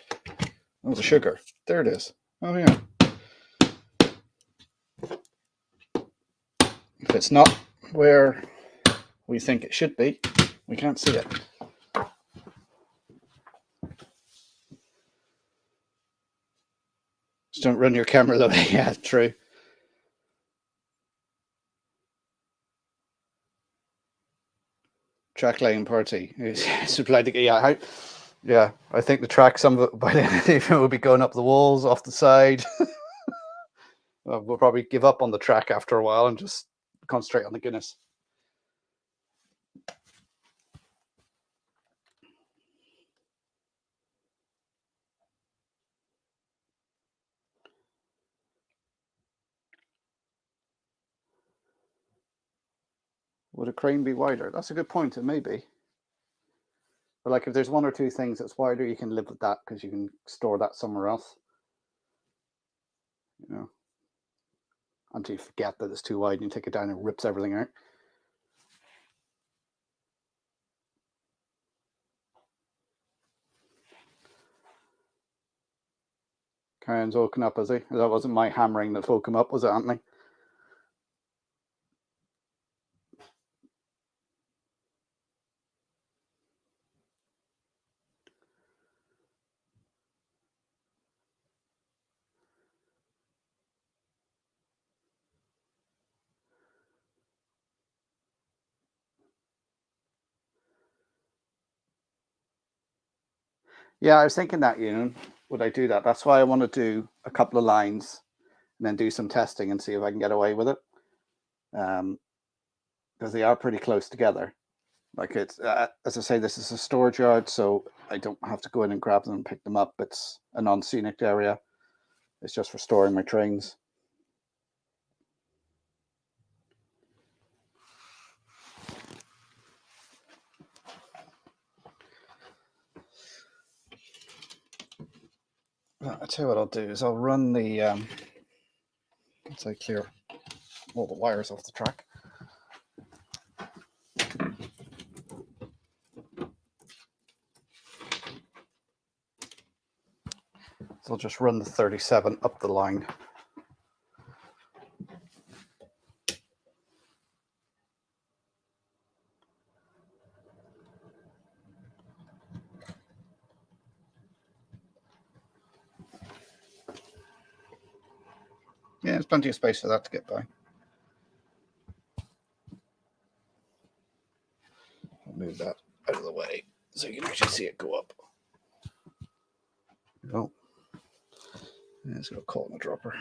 "Oh, the sugar. There it is." "Oh, yeah." If it's not where we think it should be, we can't see it. Just don't run your camera though. Yeah, true. Track laying party. Yeah, I think the track, some of it by the end of the evening, will be going up the walls, off the side. We'll probably give up on the track after a while and just concentrate on the Guinness. Would a crane be wider? That's a good point. It may be. But like if there's one or two things that's wider, you can live with that because you can store that somewhere else. You know, until you forget that it's too wide and you take it down and it rips everything out. Karen's woken up, has he? That wasn't my hammering that woke him up, was it, Anthony? Yeah, I was thinking that, would I do that? That's why I want to do a couple of lines and then do some testing and see if I can get away with it. Because they are pretty close together. Like it's, as I say, this is a storage yard, so I don't have to go in and grab them and pick them up. It's a non-scenic area. It's just for storing my trains. I'll tell you what I'll do is I'll run the, once I clear all the wires off the track. So I'll just run the 37 up the line. Yeah, there's plenty of space for that to get by. I'll move that out of the way so you can actually see it go up. Oh, it's got a caught in the dropper.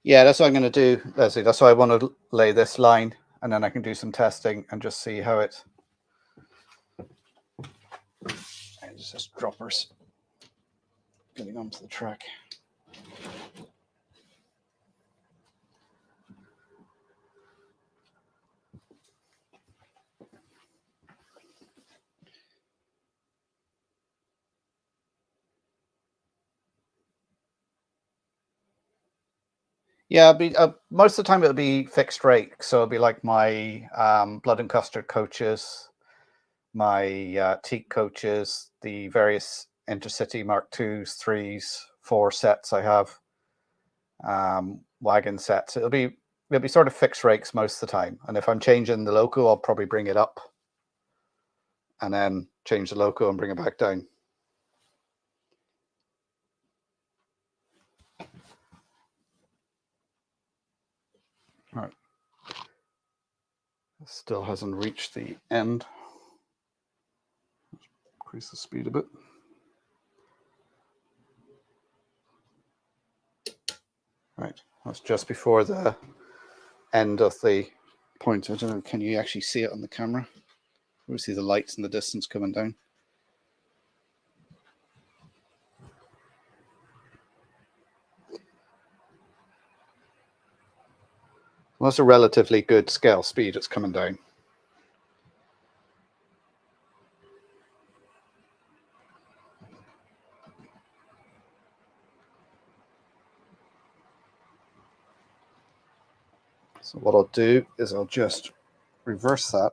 Yeah, that's what I'm going to do, Leslie. That's why I want to lay this line, and then I can do some testing and just see how it. And it's just droppers getting onto the track. Yeah, most of the time it'll be fixed rate. So it'll be like my blood and custard coaches, my teak coaches, the various intercity Mark 2s, 3s, 4 sets I have, wagon sets. It'll be sort of fixed rates most of the time. And if I'm changing the loco, I'll probably bring it up and then change the loco and bring it back down. All right. Still hasn't reached the end. Increase the speed a bit. Right, that's just before the end of the point. I don't know, can you actually see it on the camera? We see the lights in the distance coming down. Well, that's a relatively good scale speed it's coming down. So what I'll do is I'll just reverse that.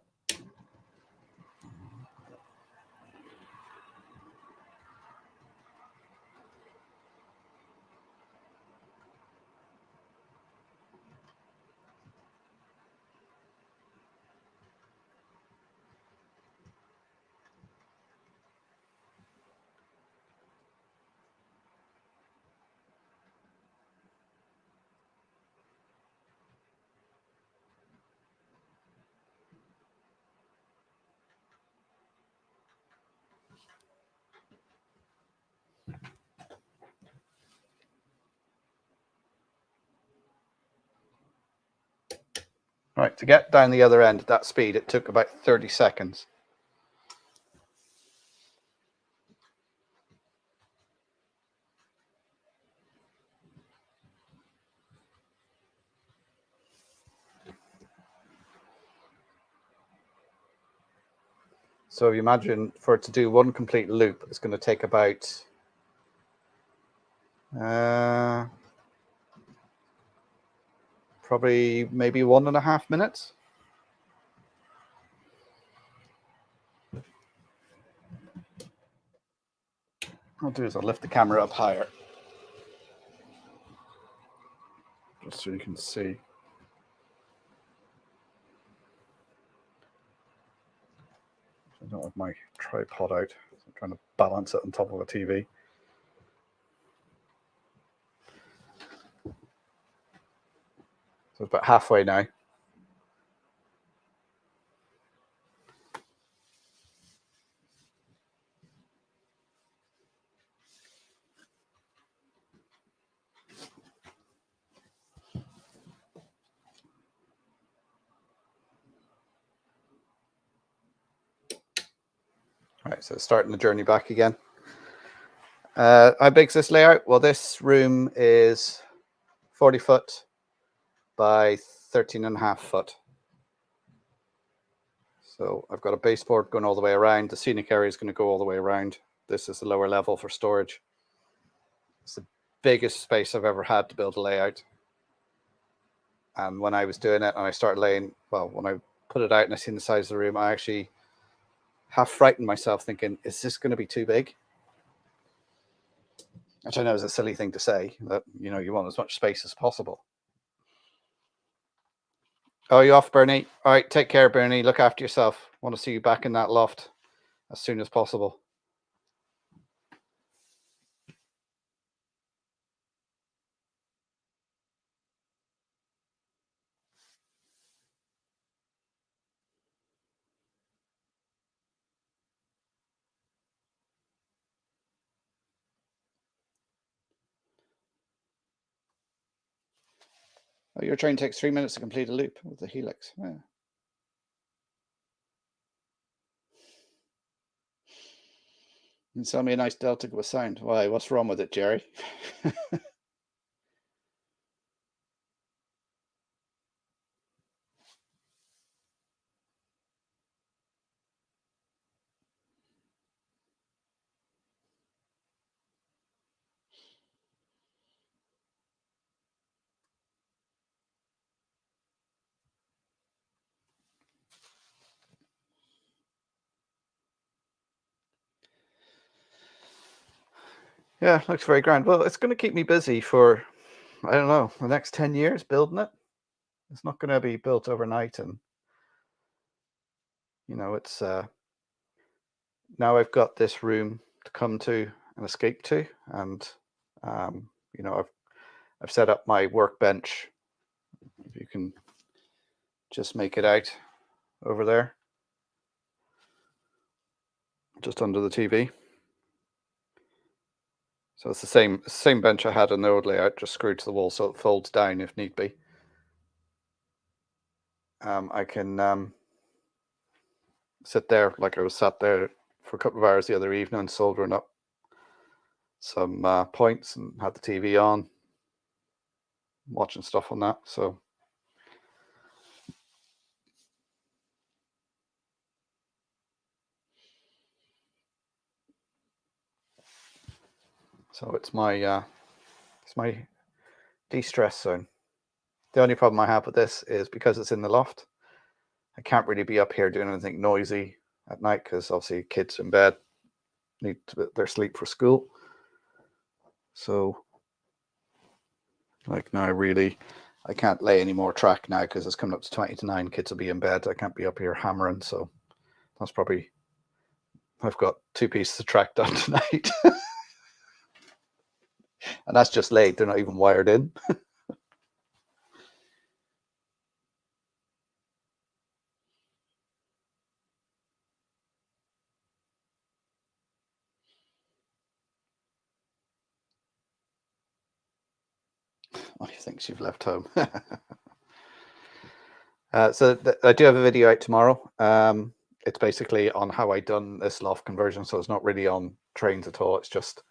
Right, to get down the other end at that speed, it took about 30 seconds. So if you imagine for it to do one complete loop, it's going to take about probably maybe 1.5 minutes. What I'll do is I'll lift the camera up higher, just so you can see. I don't have my tripod out, so I'm trying to balance it on top of a TV. So it's about halfway now. All right, so starting the journey back again. How big's this layout? Well, this room is 40 foot by 13.5 foot. So I've got a baseboard going all the way around. The scenic area is going to go all the way around. This is the lower level for storage. It's the biggest space I've ever had to build a layout. And when I was doing it and I started laying, well, when I put it out and I seen the size of the room, I actually half frightened myself thinking, is this going to be too big? Which I know is a silly thing to say, that, you know, you want as much space as possible. Oh, you off, Bernie? All right, take care, Bernie. Look after yourself. Want to see you back in that loft as soon as possible. Oh, your train takes 3 minutes to complete a loop with the helix. Yeah. And sell me a nice Delta with sound. Why? What's wrong with it, Jerry? Yeah, looks very grand. Well, it's going to keep me busy for, I don't know, the next 10 years building it. It's not going to be built overnight. And, you know, it's now I've got this room to come to and escape to. And, you know, I've set up my workbench. If you can just make it out over there, just under the TV. So it's the same bench I had in the old layout, just screwed to the wall so it folds down if need be. I can sit there like I was sat there for a couple of hours the other evening, soldering up some points, and had the TV on, watching stuff on that. So it's my de-stress zone. The only problem I have with this is because it's in the loft, I can't really be up here doing anything noisy at night because obviously kids in bed need their sleep for school. So like now really I can't lay any more track now because it's coming up to 20 to 9, kids will be in bed. I can't be up here hammering, so that's probably, I've got 2 pieces of track done tonight. And that's just laid, they're not even wired in. Oh, he thinks you've left home. So I do have a video out tomorrow. It's basically on how I done this loft conversion, so it's not really on trains at all. It's just,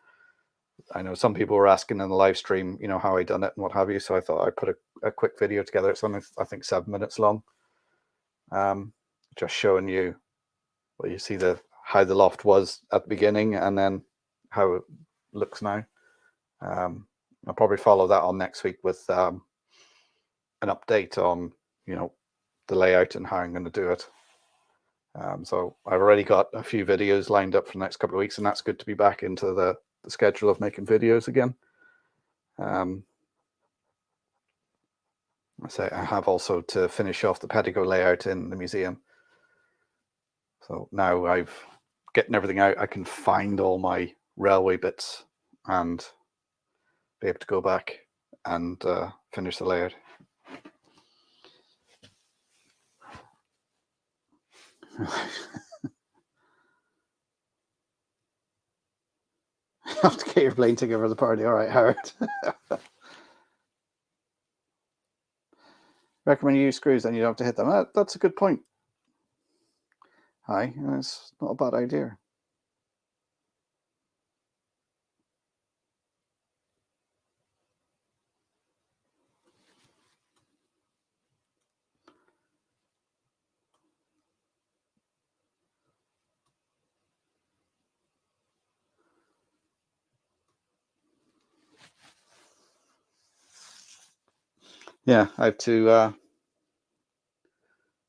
I know some people were asking in the live stream, you know, how I done it and what have you. So I thought I'd put a quick video together. It's only, I think, 7 minutes long. Just showing you, well, you see how the loft was at the beginning and then how it looks now. I'll probably follow that on next week with an update on, you know, the layout and how I'm going to do it. So I've already got a few videos lined up for the next couple of weeks, and that's good to be back into the schedule of making videos again. I say I have also to finish off the Pedigo layout in the museum. So now I've getting everything out, I can find all my railway bits and be able to go back and finish the layout. You have to get your plane ticket for the party. All right, Howard. Recommend you use screws, then you don't have to hit them. That's a good point. Hi, that's not a bad idea. Yeah, I have to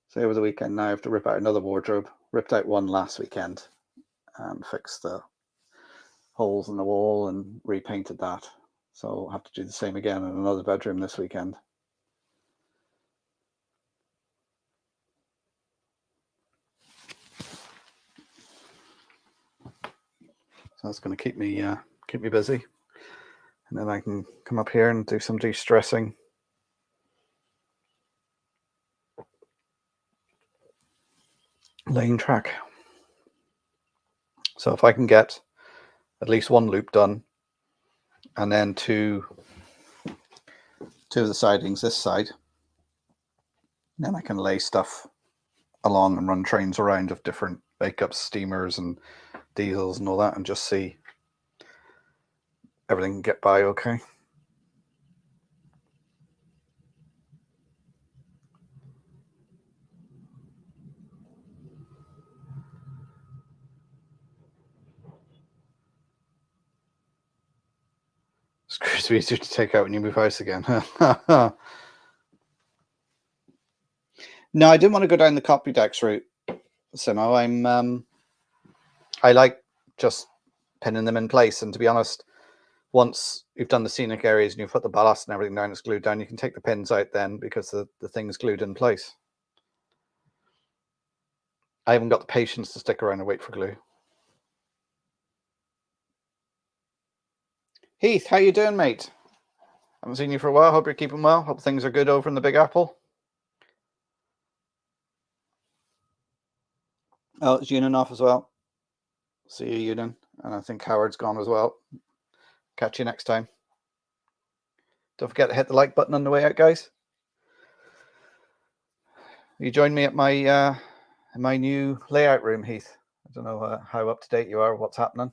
say over the weekend now I have to rip out another wardrobe. Ripped out one last weekend and fixed the holes in the wall and repainted that. So I'll have to do the same again in another bedroom this weekend. So that's going to keep me busy, and then I can come up here and do some de-stressing. Laying track. So if I can get at least one loop done, and then two of the sidings this side, then I can lay stuff along and run trains around of different makeups, steamers and diesels and all that, and just see everything get by okay. Screws are easier to take out when you move house again. No, I didn't want to go down the copy decks route. So now I like just pinning them in place. And to be honest, once you've done the scenic areas and you've put the ballast and everything down, it's glued down, you can take the pins out then because the thing's glued in place. I haven't got the patience to stick around and wait for glue. Heath, how you doing, mate? Haven't seen you for a while. Hope you're keeping well. Hope things are good over in the Big Apple. Oh, it's Union off as well. See you, Union. And I think Howard's gone as well. Catch you next time. Don't forget to hit the like button on the way out, guys. You joined me at my in my new layout room, Heath. I don't know how up to date you are, what's happening.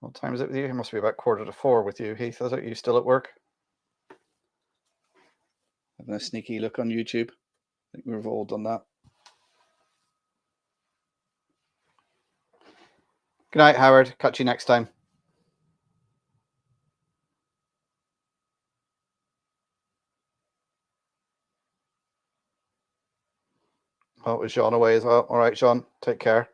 What time is it with you? It must be about 3:45 with you, Heath. Is it? You still at work? Having a sneaky look on YouTube. I think we've all done that. Good night, Howard. Catch you next time. Oh, is Sean away as well? All right, Sean. Take care.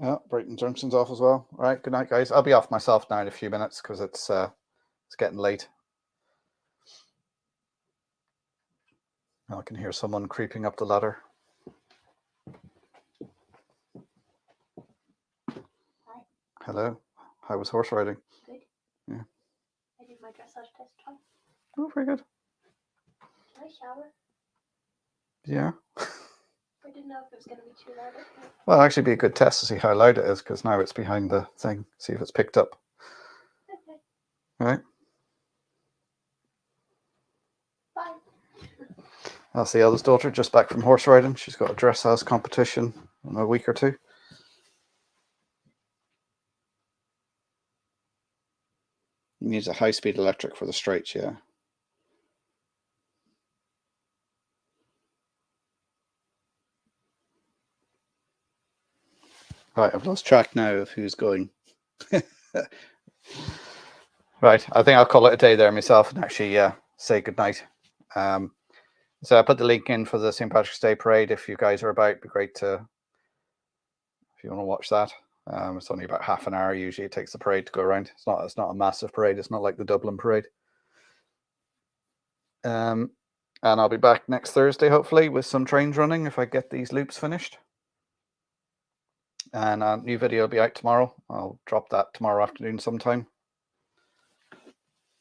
Yeah, Brighton Junction's off as well. All right, good night, guys. I'll be off myself now in a few minutes because it's getting late. I can hear someone creeping up the ladder. Hi. Hello. How was horse riding? Good. Yeah. I did my dressage test twice. Oh, very good. Did I shower? Yeah. I didn't know if it was going to be too loud. Well, it'll actually be a good test to see how loud it is because now it's behind the thing. See if it's picked up. Okay. All right. Bye. That's the eldest daughter, just back from horse riding. She's got a dressage competition in a week or two. He needs a high-speed electric for the straights, yeah. Right, I've lost track now of who's going. Right, I think I'll call it a day there myself and actually say goodnight. So I put the link in for the St. Patrick's Day parade. If you guys are about, it'd be great to, if you want to watch that. It's only about half an hour usually it takes the parade to go around. It's not a massive parade. It's not like the Dublin parade. And I'll be back next Thursday, hopefully, with some trains running if I get these loops finished. And a new video will be out tomorrow. I'll drop that tomorrow afternoon sometime.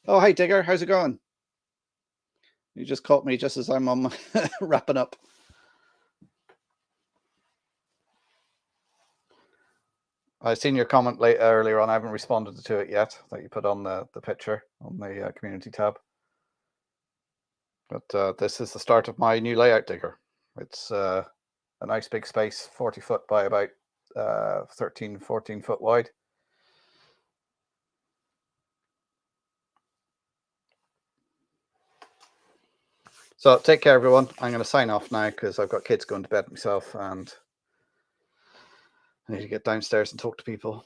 Oh, hi, Digger. How's it going? You just caught me just as I'm on wrapping up. I've seen your comment earlier on. I haven't responded to it yet that you put on the picture on the community tab. But this is the start of my new layout, Digger. It's a nice big space, 40 foot by about 13, 14 foot wide. So take care, everyone. I'm going to sign off now because I've got kids going to bed myself and I need to get downstairs and talk to people.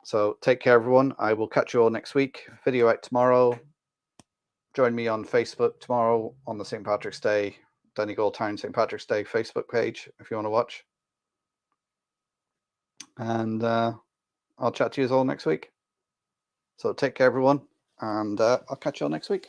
So take care, everyone. I will catch you all next week. Video out tomorrow. Join me on Facebook tomorrow on the St. Patrick's Day, Donegal Town St. Patrick's Day Facebook page if you want to watch. And I'll chat to you all next week. So take care, everyone. And I'll catch you all next week.